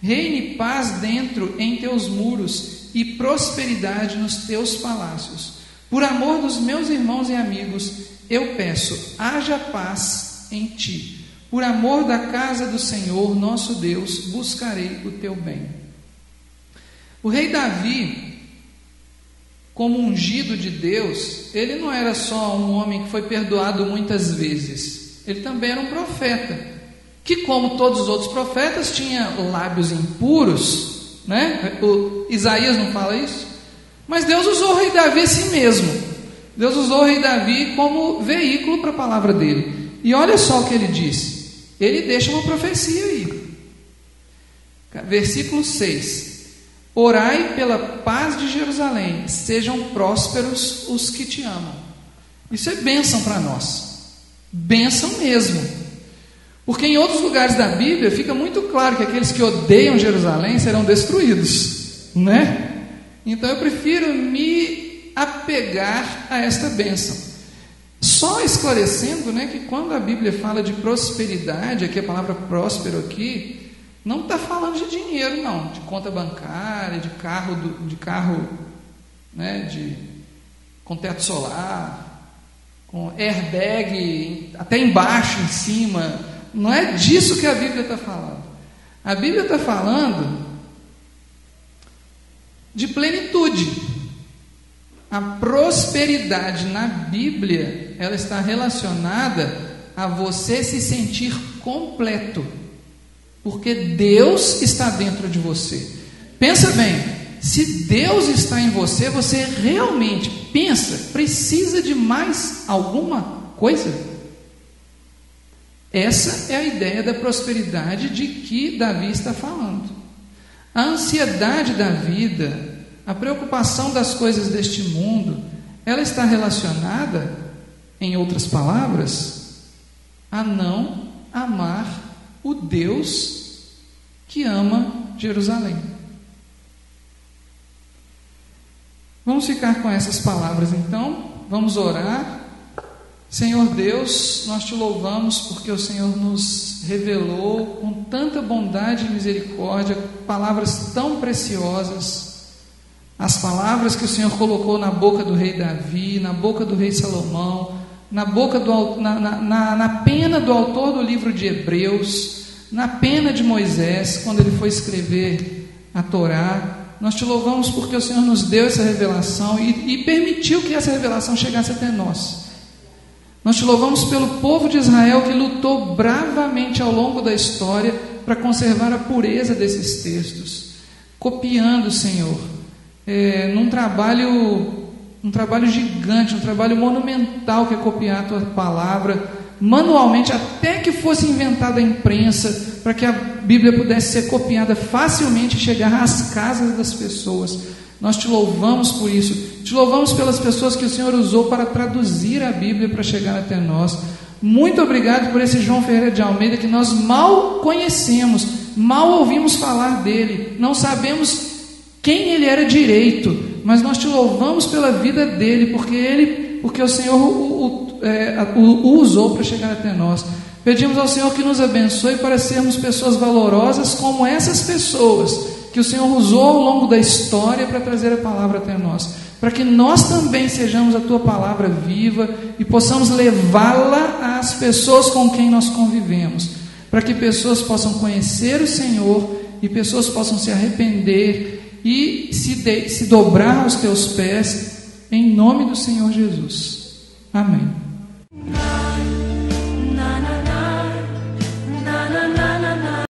Reine paz dentro em teus muros e prosperidade nos teus palácios. Por amor dos meus irmãos e amigos, eu peço: haja paz em ti. Por amor da casa do Senhor, nosso Deus, buscarei o teu bem. O rei Davi, como ungido de Deus, ele não era só um homem que foi perdoado muitas vezes, ele também era um profeta, que, como todos os outros profetas, tinha lábios impuros, né? O Isaías não fala isso? Mas Deus usou o rei Davi a si mesmo. Deus usou o rei Davi como veículo para a palavra dele. E olha só o que ele diz. Ele deixa uma profecia aí. Versículo 6. Orai pela paz de Jerusalém, sejam prósperos os que te amam. Isso é bênção para nós. Bênção mesmo. Porque em outros lugares da Bíblia fica muito claro que aqueles que odeiam Jerusalém serão destruídos, né? Então eu prefiro me apegar a esta bênção. Só esclarecendo, né, que quando a Bíblia fala de prosperidade, aqui a palavra próspero aqui, não está falando de dinheiro, não, de conta bancária, de carro, né, com teto solar, com airbag até embaixo, em cima. Não é disso que a Bíblia está falando. A Bíblia está falando de plenitude. A prosperidade na Bíblia, ela está relacionada a você se sentir completo, porque Deus está dentro de você. Pensa bem, se Deus está em você, você realmente precisa de mais alguma coisa? Essa é a ideia da prosperidade de que Davi está falando. A ansiedade da vida, a preocupação das coisas deste mundo, ela está relacionada, em outras palavras, a não amar o Deus que ama Jerusalém. Vamos ficar com essas palavras então, vamos orar. Senhor Deus, nós te louvamos porque o Senhor nos revelou com tanta bondade e misericórdia palavras tão preciosas, as palavras que o Senhor colocou na boca do rei Davi, na boca do rei Salomão, na pena do autor do livro de Hebreus, na pena de Moisés, quando ele foi escrever a Torá. Nós te louvamos porque o Senhor nos deu essa revelação e permitiu que essa revelação chegasse até nós. Nós te louvamos pelo povo de Israel que lutou bravamente ao longo da história para conservar a pureza desses textos, copiando, Senhor, num trabalho gigante, um trabalho monumental que é copiar a tua palavra manualmente, até que fosse inventada a imprensa, para que a Bíblia pudesse ser copiada facilmente e chegar às casas das pessoas. Nós te louvamos por isso, te louvamos pelas pessoas que o Senhor usou para traduzir a Bíblia para chegar até nós. Muito obrigado por esse João Ferreira de Almeida, que nós mal conhecemos, mal ouvimos falar dele, não sabemos quem ele era direito, mas nós te louvamos pela vida dele, porque o Senhor o usou para chegar até nós. Pedimos ao Senhor que nos abençoe para sermos pessoas valorosas como essas pessoas que o Senhor usou ao longo da história para trazer a palavra até nós, para que nós também sejamos a tua palavra viva e possamos levá-la às pessoas com quem nós convivemos, para que pessoas possam conhecer o Senhor e pessoas possam se arrepender e se dobrar aos teus pés, em nome do Senhor Jesus. Amém.